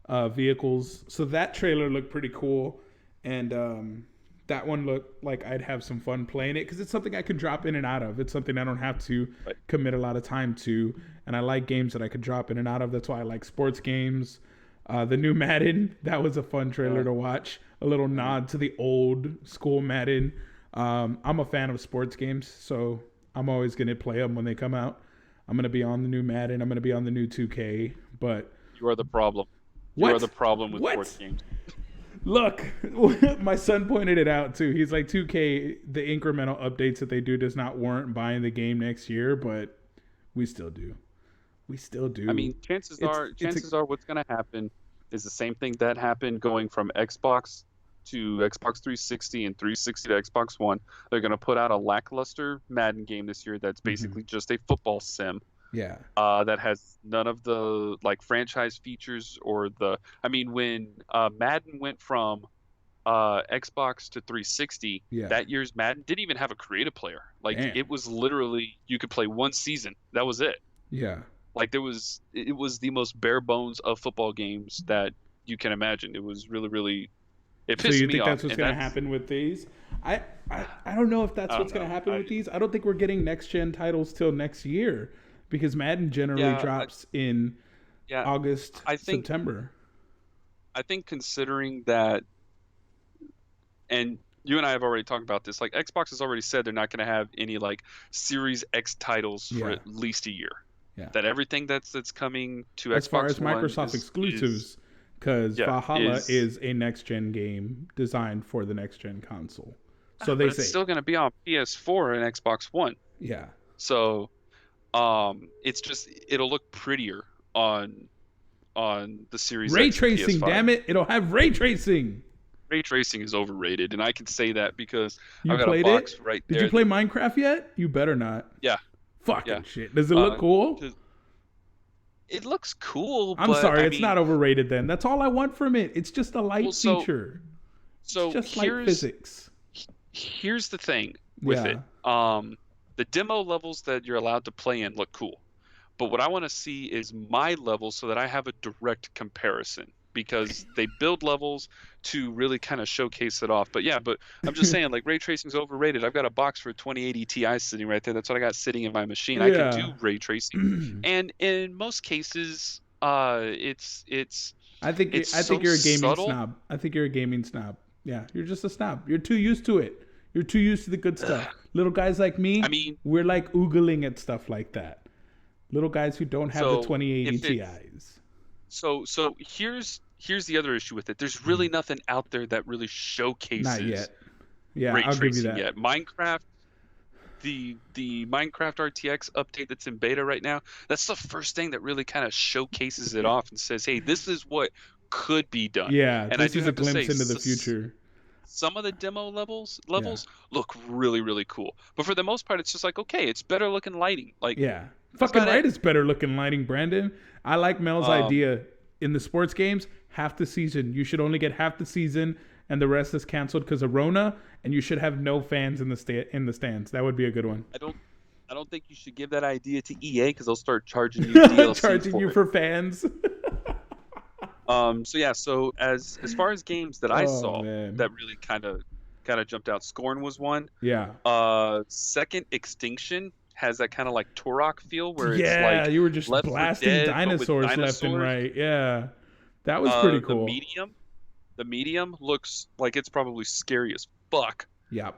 vehicles. So that trailer looked pretty cool. and that one looked like I'd have some fun playing it because it's something I can drop in and out of. It's something I don't have to commit a lot of time to, and I like games that I could drop in and out of. That's why I like sports games. The new Madden, that was a fun trailer to watch. A little nod to the old school Madden. I'm a fan of sports games, so I'm always going to play them when they come out. I'm going to be on the new Madden. I'm going to be on the new 2K, but...
You are the problem.
What?
You are the problem with
What?
sports games.
Look, my son pointed it out, too. He's like, 2K, the incremental updates that they do does not warrant buying the game next year, but we still do. We still do.
I mean, chances are what's going to happen is the same thing that happened going from Xbox to Xbox 360 and 360 to Xbox One. They're going to put out a lackluster Madden game this year that's basically just a football sim.
Yeah.
That has none of the like franchise features or the. I mean, when Madden went from Xbox to 360, that year's Madden didn't even have a creative player. Like it was literally you could play one season. That was it.
Yeah.
Like it was the most bare bones of football games that you can imagine. It was really, really. It pissed me off.
So you think that's what's going to happen with these? I don't know if that's what's going to happen with these. I don't think we're getting next gen titles till next year because Madden generally drops in August, September.
I think considering that, and you and I have already talked about this. Like Xbox has already said they're not going to have any like Series X titles for at least a year.
Yeah.
That everything that's coming to
as
Xbox
far as
One
Microsoft exclusives, because Valhalla is a next gen game designed for the next gen console. So they say
it's still going to be on PS4 and Xbox One.
Yeah.
So, it's just it'll look prettier on the Series
Ray
X
tracing,
PS5.
damn it! It'll have ray tracing.
Ray tracing is overrated, and I can say that because
you
I've got
played
a box
it?
right
Did
there.
you play Minecraft yet? You better not.
Yeah.
Fucking shit. Does it look cool?
It looks cool.
I'm
but,
sorry,
I
it's
mean,
not overrated then. That's all I want from it. It's just a light feature.
So
it's just like physics.
Here's the thing with it. The demo levels that you're allowed to play in look cool. But what I want to see is my levels so that I have a direct comparison. Because they build levels to really kind of showcase it off. But I'm just saying, like, ray tracing is overrated. I've got a box for 2080 Ti sitting right there. That's what I got sitting in my machine. I can do ray tracing, and in most cases, it's.
I think you're a gaming snob. I think you're a gaming snob. Yeah, you're just a snob. You're too used to it. You're too used to the good stuff. Little guys like me, we're like oogling at stuff like that. Little guys who don't have the 2080 Ti's.
So here's the other issue with it. There's really nothing out there that really showcases
not yet. Yeah,
ray
I'll
tracing
give you that.
yet. Minecraft, the Minecraft RTX update that's in beta right now, that's the first thing that really kind of showcases it off and says, hey, this is what could be done.
Yeah,
and
this is a glimpse into the future.
Some of the demo levels look really, really cool. But for the most part, it's just like, okay, it's better looking lighting. Like,
fucking right, it's better looking lighting, Brandon. I like Mel's idea. In the sports games, half the season. You should only get half the season, and the rest is canceled because of Rona. And you should have no fans in the stands. That would be a good one.
I don't think you should give that idea to EA because they'll start charging you DLC
charging you for fans.
So as far as games that I saw that really kind of jumped out, Scorn was one.
Yeah.
Second Extinction has that kind of like Turok feel where it's like
you were just blasting dinosaurs left and right. Yeah, that was pretty cool.
The medium looks like it's probably scary as fuck.
Yep.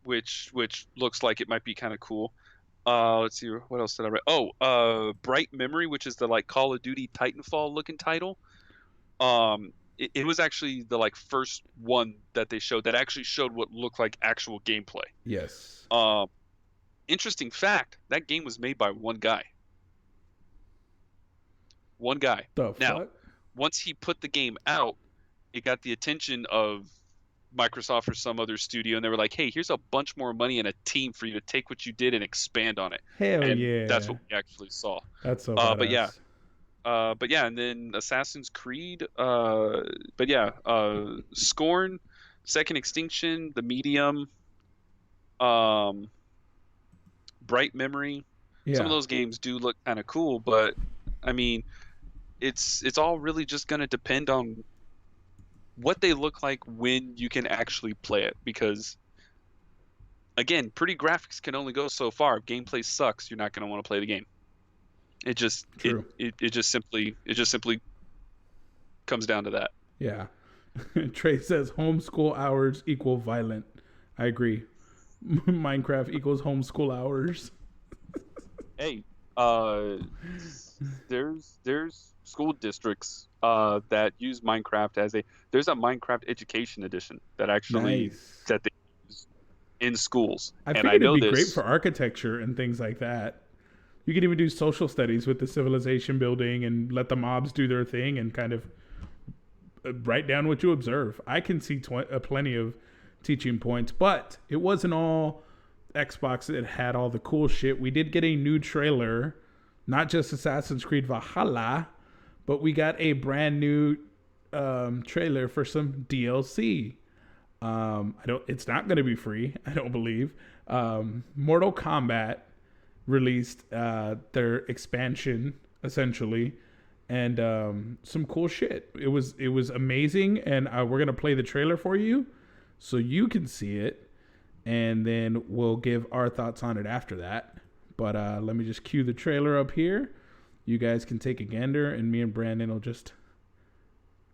Which looks like it might be kind of cool. Let's see, what else did I read? Bright Memory, which is the like Call of Duty Titanfall looking title. It was actually the like first one that they showed that actually showed what looked like actual gameplay.
Yes.
Interesting fact, that game was made by one guy. One guy. Now, once he put the game out, it got the attention of Microsoft or some other studio, and they were like, hey, here's a bunch more money and a team for you to take what you did and expand on it.
Hell
and
yeah.
That's what we actually saw.
That's so badass.
And then Assassin's Creed, Scorn, Second Extinction, The Medium, Bright Memory. Some of those games do look kind of cool, but I mean, it's all really just going to depend on what they look like when you can actually play it, because again, pretty graphics can only go so far. If gameplay sucks, you're not going to want to play the game. It just
True.
it just simply comes down to that.
Yeah. Trey says homeschool hours equal violent. I agree. Minecraft equals homeschool hours.
Hey, there's school districts that use Minecraft as there's a Minecraft education edition that actually
Nice.
that they use in schools.
I
And
figured
I know
it'd be great
this.
for architecture and things like that. You could even do social studies with the civilization building and let the mobs do their thing and kind of write down what you observe. I can see plenty of teaching points, but it wasn't all Xbox that had all the cool shit. We did get a new trailer, not just Assassin's Creed Valhalla, but we got a brand new trailer for some DLC. It's not going to be free, I don't believe. Mortal Kombat released their expansion essentially, and some cool shit. It was amazing, and we're gonna play the trailer for you so you can see it, and then we'll give our thoughts on it after that. But let me just cue the trailer up here. You guys can take a gander, and me and Brandon will just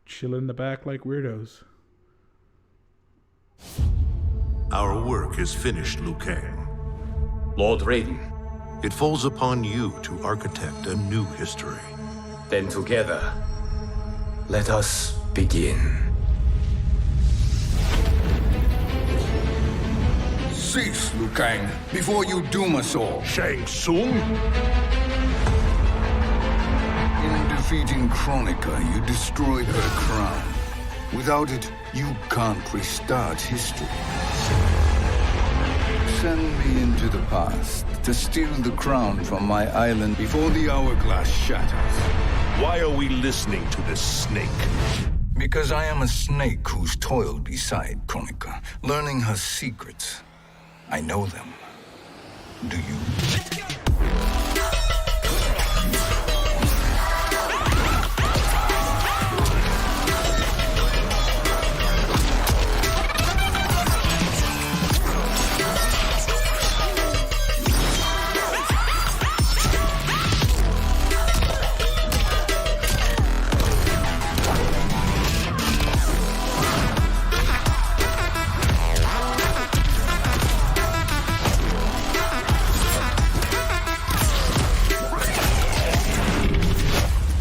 chill in the back like weirdos.
Our work is finished, Liu Kang.
Lord Raiden,
It falls upon you to architect a new history.
then together, let us begin.
Cease, Liu Kang, before you doom us all.
Shang Tsung?
In defeating Kronika, you destroyed her crown. Without it, you can't restart history. Send me into the past to steal the crown from my island before the hourglass shatters.
Why are we listening to this snake?
Because I am a snake who's toiled beside Kronika, learning her secrets. I know them. Do you?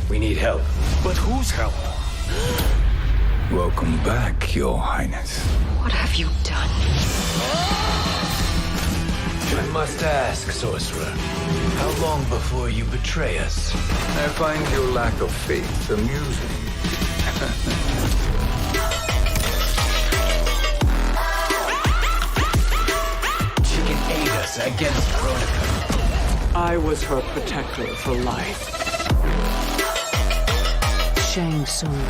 We need help.
But whose help?
Welcome back, Your Highness.
What have you done?
I must ask, sorcerer, how long before you betray us?
I find your lack of faith amusing.
She can aid us against Kronika.
I was her protector for life.
Shang Tsung.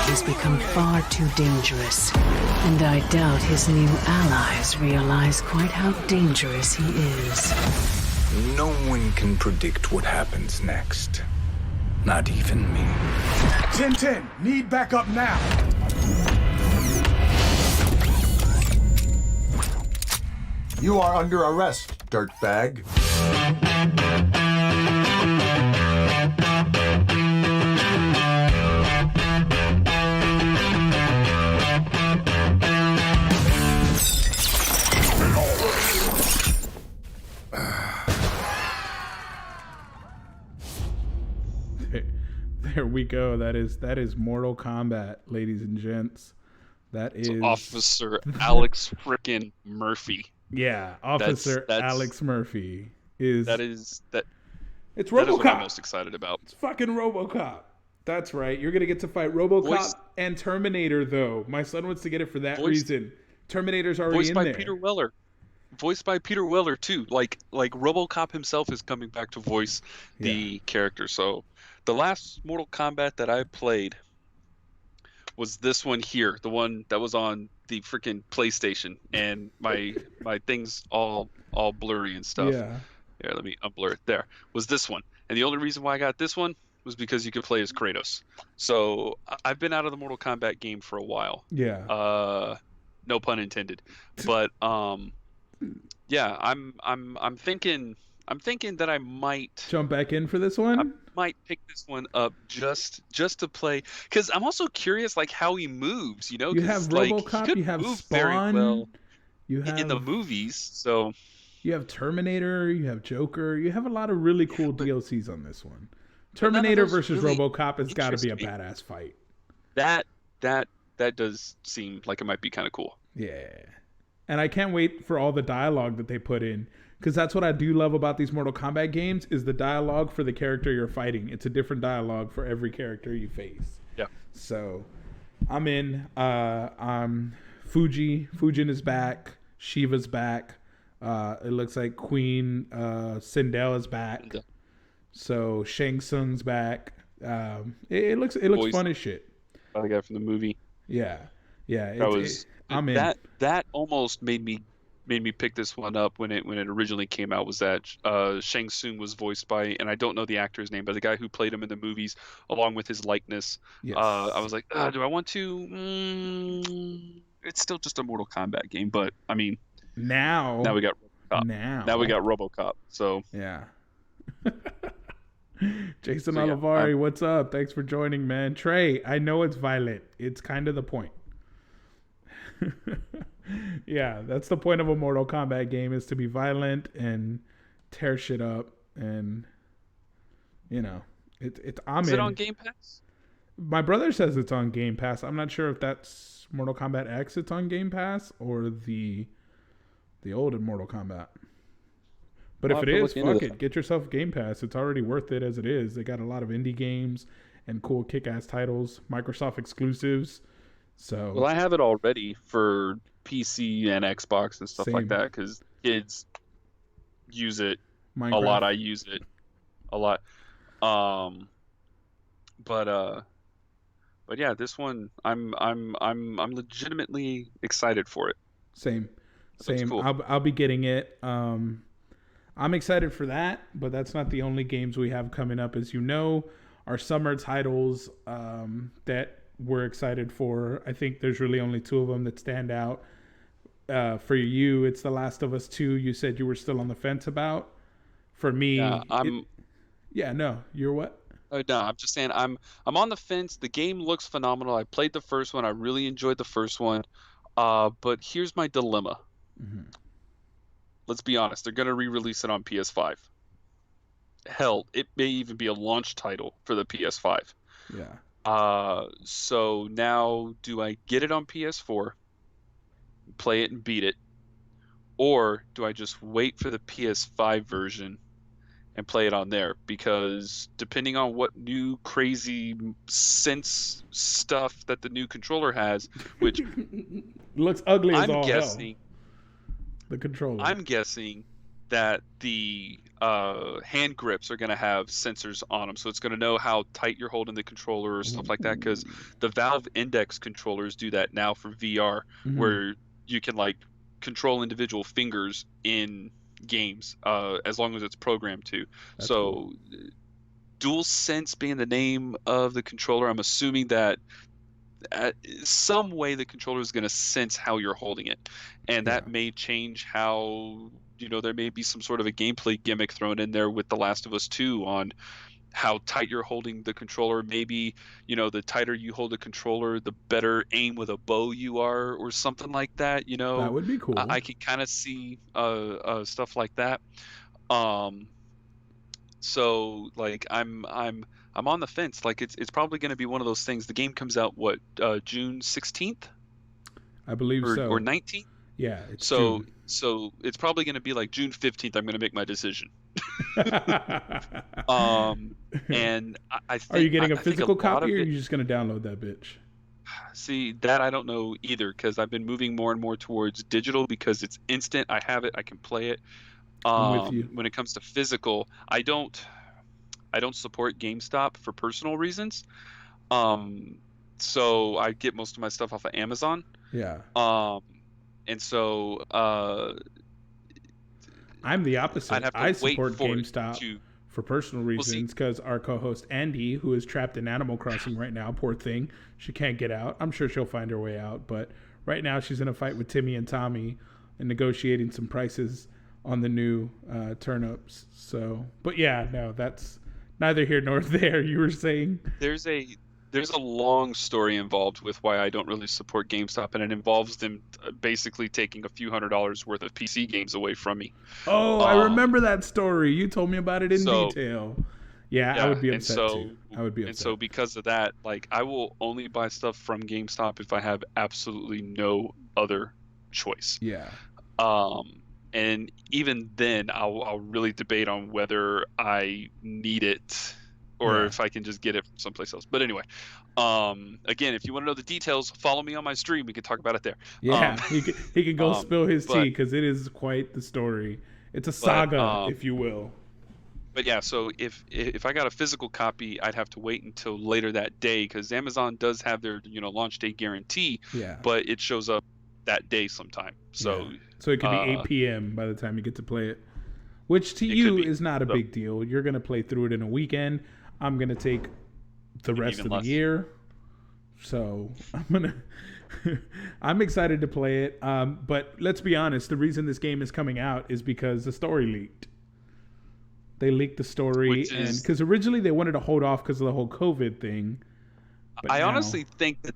He's become far too dangerous. And I doubt his new allies realize quite how dangerous he is.
No one can predict what happens next. Not even me.
10-10, need backup now. You are under arrest, dirtbag.
There we go. That is Mortal Kombat, ladies and gents. That is
Officer Alex frickin' Murphy.
Yeah, Officer
That's-
Alex Murphy is.
It's
It's
that is what I'm
RoboCop.
most excited about.
It's fucking RoboCop. That's right. You're gonna get to fight RoboCop
Voice-
and Terminator, though. My son wants to get it for that
Voice-
reason. Terminator's already
Voiced
in
by
there.
Peter Weller. Voiced by Peter Weller too. Like RoboCop himself is coming back to voice the character. So the last Mortal Kombat that I played was this one here, the one that was on the freaking PlayStation, and my thing's all blurry and stuff.
Yeah.
Here, let me unblur it. There was this one, and the only reason why I got this one was because you could play as Kratos. So I've been out of the Mortal Kombat game for a while.
Yeah.
No pun intended. But yeah, I'm thinking that I might
jump back in for this one.
I might pick this one up just to play, because I'm also curious like how he moves. You know,
you have
like,
RoboCop, you have Spawn,
well
you have
in the movies. So
you have Terminator, you have Joker, you have a lot of really cool DLCs on this one. Terminator versus
really
RoboCop has got to be a
interest me.
badass fight.
That does seem like it might be kind of cool.
Yeah. And I can't wait for all the dialogue that they put in, because that's what I do love about these Mortal Kombat games is the dialogue for the character you're fighting. It's a different dialogue for every character you face.
Yeah.
So I'm in. Fujin is back. Shiva's back. It looks like Queen Sindel is back. So Shang Tsung's back. It looks fun as shit.
The guy from the movie.
Yeah. I'm in.
That almost made me pick this one up when it originally came out. Was that Shang Tsung was voiced by, and I don't know the actor's name, but the guy who played him in the movies, along with his likeness.
Yes.
I was like, do I want to? It's still just a Mortal Kombat game, but I mean, now we got RoboCop. Now we got RoboCop. So
yeah. Jason Olivari, what's up? Thanks for joining, man. Trey, I know it's violent. It's kind of the point. Yeah, that's the point of a Mortal Kombat game, is to be violent and tear shit up, and you know, it's.
Is it on Game Pass?
My brother says it's on Game Pass. I'm not sure if that's Mortal Kombat X. It's on Game Pass or the old Mortal Kombat. But if it is, fuck it. Get yourself Game Pass. It's already worth it as it is. They got a lot of indie games and cool kick-ass titles, Microsoft exclusives. So
well, I have it already for PC and Xbox and stuff like that, because kids use it Minecraft. A lot. I use it a lot. But yeah, this one I'm legitimately excited for it.
Same. Cool. I'll be getting it. I'm excited for that, but that's not the only games we have coming up. As you know, our summer titles that we're excited for, I think there's really only two of them that stand out. For you, it's The Last of Us 2. You said you were still on the fence about. For me, you're what?
No, I'm just saying I'm on the fence. The game looks phenomenal. I played the first one. I really enjoyed the first one. But here's my dilemma. Mm-hmm. Let's be honest. They're going to re-release it on PS5. Hell, it may even be a launch title for the PS5.
Yeah.
So now, do I get it on PS4, play it and beat it, or do I just wait for the PS5 version and play it on there? Because depending on what new crazy sense stuff that the new controller has, which
looks ugly as all
guessing,
hell. The controller.
I'm guessing that the hand grips are going to have sensors on them, so it's going to know how tight you're holding the controller or stuff like that, because the Valve Index controllers do that now for VR, where you can like control individual fingers in games as long as it's programmed to. That's so cool. DualSense being the name of the controller, I'm assuming that some way the controller is going to sense how you're holding it, and that may change how, you know, there may be some sort of a gameplay gimmick thrown in there with The Last of Us 2 on how tight you're holding the controller. Maybe, you know, the tighter you hold the controller, the better aim with a bow you are, or something like that. You know,
that would be cool.
I can kind of see stuff like that. So like I'm on the fence. Like it's probably going to be one of those things. The game comes out June 16th,
I believe, or
19th.
Yeah.
So it's probably going to be like June 15th. I'm going to make my decision. And I think,
are you getting a physical copy, or are you just going to download that bitch?
See, that I don't know either, because I've been moving more and more towards digital because it's instant. I have it. I can play it.
I'm with you.
When it comes to physical, I don't support GameStop for personal reasons. So I get most of my stuff off of Amazon.
Yeah.
And so
I'm the opposite.
I'd have to
I support
wait
GameStop for personal reasons, because our co-host Andy, who is trapped in Animal Crossing right now, poor thing, she can't get out. I'm sure she'll find her way out, but right now she's in a fight with Timmy and Tommy and negotiating some prices on the new turnips. So, but yeah, no, that's neither here nor there. You were saying
There's a long story involved with why I don't really support GameStop, and it involves them basically taking a few $100s worth of PC games away from me.
Oh, I remember that story. You told me about it in detail. Yeah, I would be upset too. I would be upset.
And so because of that, like, I will only buy stuff from GameStop if I have absolutely no other choice.
Yeah.
And even then, I'll really debate on whether I need it or if I can just get it from someplace else. But anyway, again, if you want to know the details, follow me on my stream. We can talk about it there.
Yeah, he can go spill his tea, because it is quite the story. It's a saga, if you will.
But yeah, so if I got a physical copy, I'd have to wait until later that day, because Amazon does have their launch day guarantee.
Yeah.
But it shows up that day sometime. So
so it could be 8 p.m. by the time you get to play it, which to you is not a big deal. You're gonna play through it in a weekend. I'm gonna take the rest of the year, so I'm excited to play it. But let's be honest, the reason this game is coming out is because the story leaked. They leaked the story, and because originally they wanted to hold off because of the whole COVID thing.
I honestly think that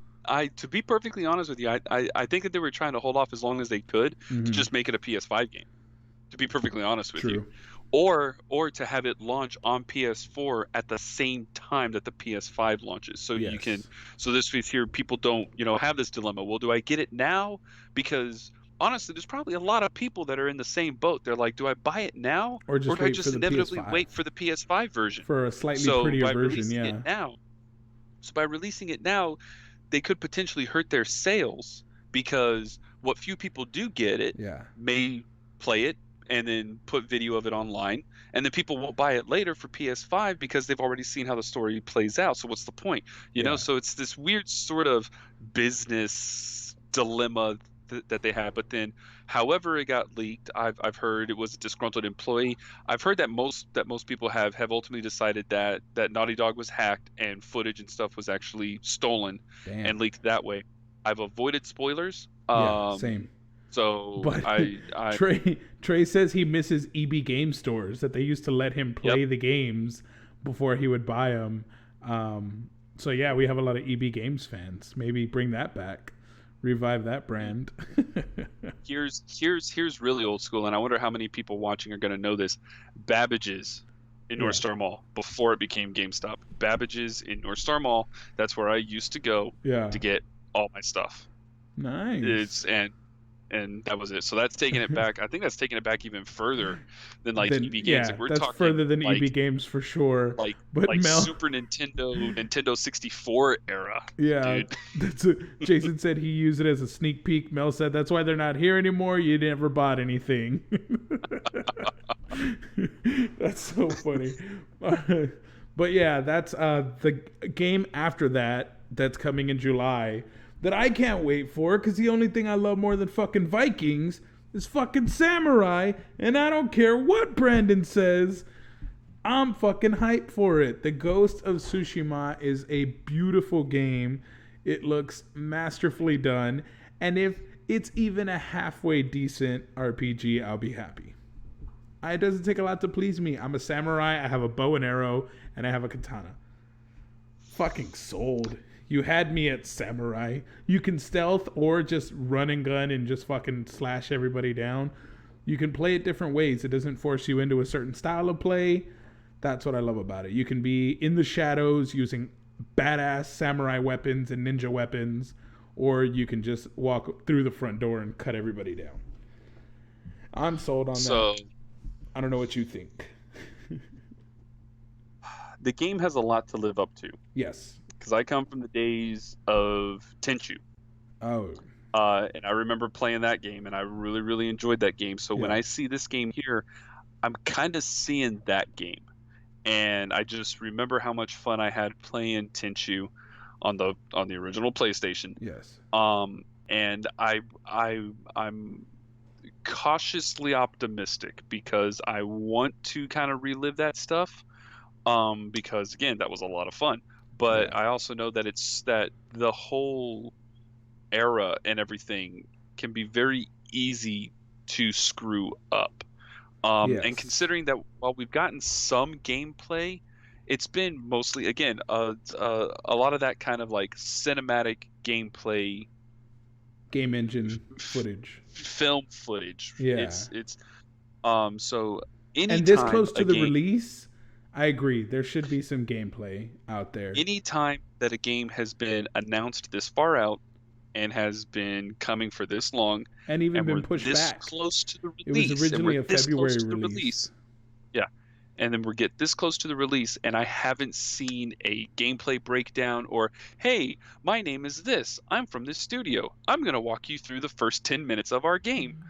to be perfectly honest with you, I think that they were trying to hold off as long as they could to just make it a PS5 game. To be perfectly honest with you, or to have it launch on PS4 at the same time that the PS5 launches, so you can. So this is here, people don't have this dilemma. Well, do I get it now? Because honestly, there's probably a lot of people that are in the same boat. They're like, do I buy it now, or do I just inevitably wait for the PS5 version
for a slightly prettier version? Yeah.
So by releasing it now, they could potentially hurt their sales, because what few people do get it may play it and then put video of it online, and then people won't buy it later for PS5 because they've already seen how the story plays out. So what's the point? You know, so it's this weird sort of business dilemma that they have. But then, however it got leaked, I've heard it was a disgruntled employee. I've heard that most people have ultimately decided that Naughty Dog was hacked and footage and stuff was actually stolen and leaked that way. I've avoided spoilers.
Same.
So
but
I
Trey says he misses EB Game Stores, that they used to let him play the games before he would buy them. So yeah, we have a lot of EB Games fans. Maybe bring that back. Revive that brand.
Here's really old school, and I wonder how many people watching are going to know this. Babbage's in North Star Mall before it became GameStop. Babbage's in North Star Mall. That's where I used to go to get all my stuff.
Nice.
And that was it. So that's taking it back. I think that's taking it back even further than EB Games.
Yeah,
like we're
that's
talking
further than EB Games for sure.
Like
Mel,
Super Nintendo 64 era.
Yeah, dude. Jason said he used it as a sneak peek. Mel said that's why they're not here anymore. You never bought anything. That's so funny. But yeah, that's the game after that's coming in July that I can't wait for, because the only thing I love more than fucking Vikings is fucking Samurai, and I don't care what Brandon says. I'm fucking hyped for it. The Ghost of Tsushima is a beautiful game. It looks masterfully done, and if it's even a halfway decent RPG, I'll be happy. It doesn't take a lot to please me. I'm a samurai, I have a bow and arrow, and I have a katana. Fucking sold. You had me at samurai. You can stealth or just run and gun and just fucking slash everybody down. You can play it different ways. It doesn't force you into a certain style of play. That's what I love about it. You can be in the shadows using badass samurai weapons and ninja weapons, or you can just walk through the front door and cut everybody down. I'm sold on that. I don't know what you think.
The game has a lot to live up to.
Yes.
Because I come from the days of Tenchu.
Oh.
And I remember playing that game, and I really, really enjoyed that game. So when I see this game here, I'm kind of seeing that game. And I just remember how much fun I had playing Tenchu on the original PlayStation.
Yes.
And I'm cautiously optimistic because I want to kind of relive that stuff. because again, that was a lot of fun. But
Yeah.
I also know that it's that the whole era and everything can be very easy to screw up. And
Yes.
considering that while we've gotten some gameplay, it's been mostly again a lot of that kind of like cinematic gameplay
Game engine footage.
film footage.
Yeah.
It's so anytime
And this close to
a
the
game,
release, I agree. There should be some gameplay out there.
anytime that a game has been announced this far out and has been coming for this long,
And even
and
been
we're
pushed
this
back.
close to the
It was
release,
originally
and
a
we're this
February
close to the
release.
yeah, and then we get this close to the release, and I haven't seen a gameplay breakdown or, hey, my name is this, I'm from this studio, I'm gonna walk you through the first 10 minutes of our game.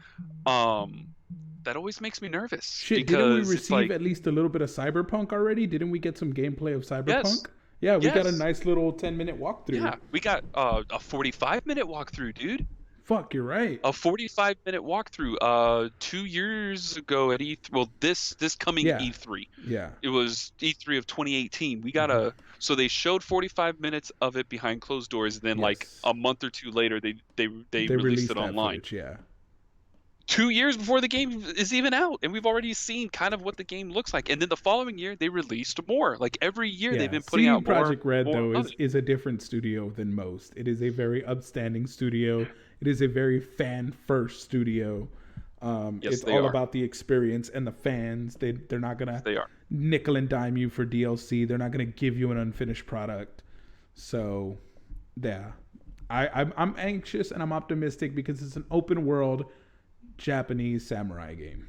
That always makes me nervous.
Shit, didn't we
because it's
receive
like,
at least a little bit of Cyberpunk already? Didn't we get some gameplay of Cyberpunk?
Yes.
Yeah, we got a
Yes.
nice little 10-minute walkthrough.
yeah, we got a 45-minute walkthrough, dude.
Fuck, you're right.
A 45-minute walkthrough 2 years ago at E3. Well, this coming
Yeah.
E3.
Yeah.
It was E3 of 2018. We got so they showed 45 minutes of it behind closed doors, and then like
Yes.
a month or two later they
They
released it
that
online.
footage, yeah.
2 years before the game is even out, and we've already seen kind of what the game looks like. And then the following year they released more. Like every year
Yeah.
they've been putting
CD
out more.
Projekt Red,
more
though,
of it.
is a different studio than most. It is a very upstanding studio. It is a very fan-first studio.
Yes,
It's
they
all
are.
about the experience and the fans. They're not going to
They are.
nickel and dime you for DLC. They're not going to give you an unfinished product. So, yeah. I'm anxious and I'm optimistic because it's an open world Japanese samurai game.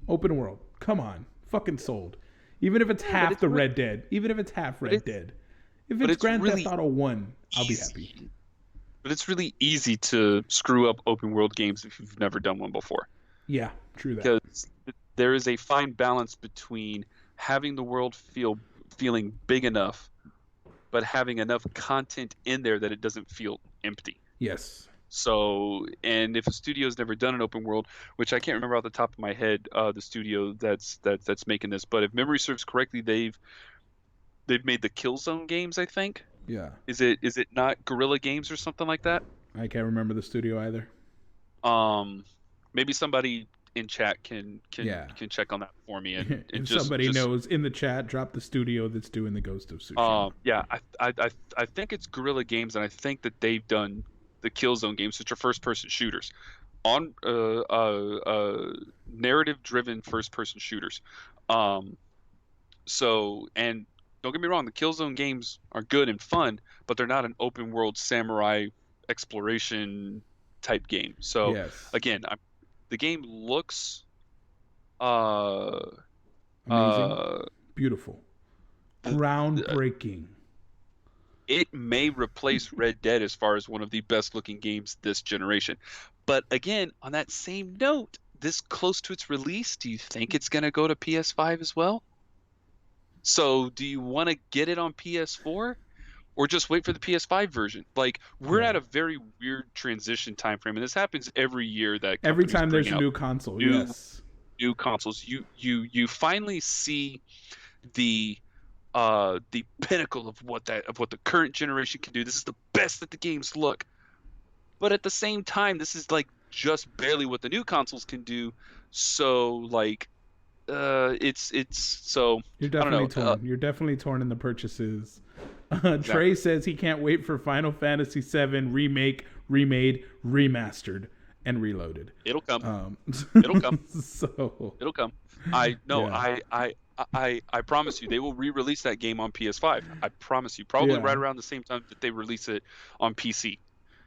Open world. Come on. Fucking sold. Even if it's half the Red Dead. Even if it's half Red Dead. If
but
it's
it's
Grand
really
Theft Auto 1, I'll be happy.
But it's really easy to screw up open world games if you've never done one before.
Yeah, true that.
Because there is a fine balance between having the world feeling big enough, but having enough content in there that it doesn't feel empty.
Yes.
So, and if a studio's never done an open world, which I can't remember off the top of my head, the studio that's making this, but if memory serves correctly, they've made the Killzone games, I think.
Yeah.
Is it not Guerrilla Games or something like that?
I can't remember the studio either.
Maybe somebody in chat can check on that for me, and
If
just
somebody knows in the chat, drop the studio that's doing the Ghost of Tsushima.
I think it's Guerrilla Games, and I think that they've done the Killzone games, which are first-person shooters, on narrative-driven first-person shooters. So, and don't get me wrong, the Killzone games are good and fun, but they're not an open-world samurai exploration type game. So,
Yes.
again, the game looks
Amazing. Beautiful. Groundbreaking.
it may replace Red Dead as far as one of the best looking games this generation. But again, on that same note, this close to its release, do you think it's going to go to PS5 as well? So do you want to get it on PS4 or just wait for the PS5 version? Like, we're at a very weird transition time frame, and this happens every year. That
Every
companies
time there's
bring
a
out
new console, yes.
new consoles, you finally see the pinnacle of what the current generation can do. This is the best that the games look, but at the same time, this is like just barely what the new consoles can do. So like, it's so
You're definitely torn. You're definitely torn in the purchases. Trey says he can't wait for Final Fantasy VII remake, remade, remastered, and reloaded.
It'll come.
It'll
come.
So
it'll come. I promise you, they will re-release that game on PS5. I promise you, probably right around the same time that they release it on PC.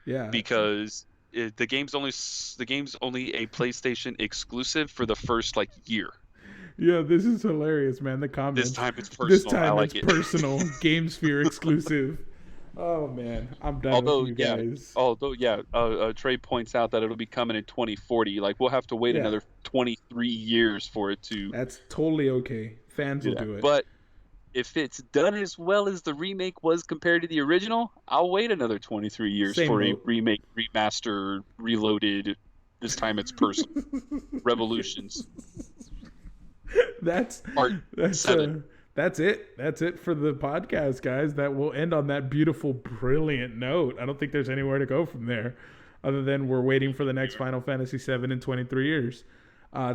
Yeah.
Because the game's only a PlayStation exclusive for the first like year.
Yeah, this is hilarious, man. The comments.
This time it's personal.
This time
I like
it's
it.
personal. GameSphere exclusive. Oh man, I'm done with you guys.
Trey points out that it'll be coming in 2040. Like, we'll have to wait another 23 years for it to.
That's totally okay. Fans will do it.
But if it's done as well as the remake was compared to the original, I'll wait another 23 years
Same
for
boat.
a remake, remaster, reloaded. This time it's personal. Revolutions.
That's
Part 7.
that's it. That's it for the podcast, guys. That will end on that beautiful, brilliant note. I don't think there's anywhere to go from there other than we're waiting for the next Final Fantasy VII in 23 years.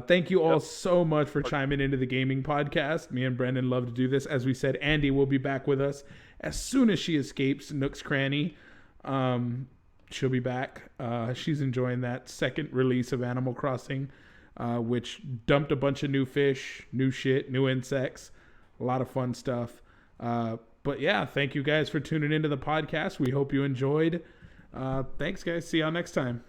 Thank you all so much for chiming into the gaming podcast. Me and Brendan love to do this. As we said, Andy will be back with us as soon as she escapes Nook's Cranny. She'll be back. She's enjoying that second release of Animal Crossing, which dumped a bunch of new fish, new shit, new insects. A lot of fun stuff. But yeah, thank you guys for tuning into the podcast. We hope you enjoyed. Thanks, guys. See y'all next time.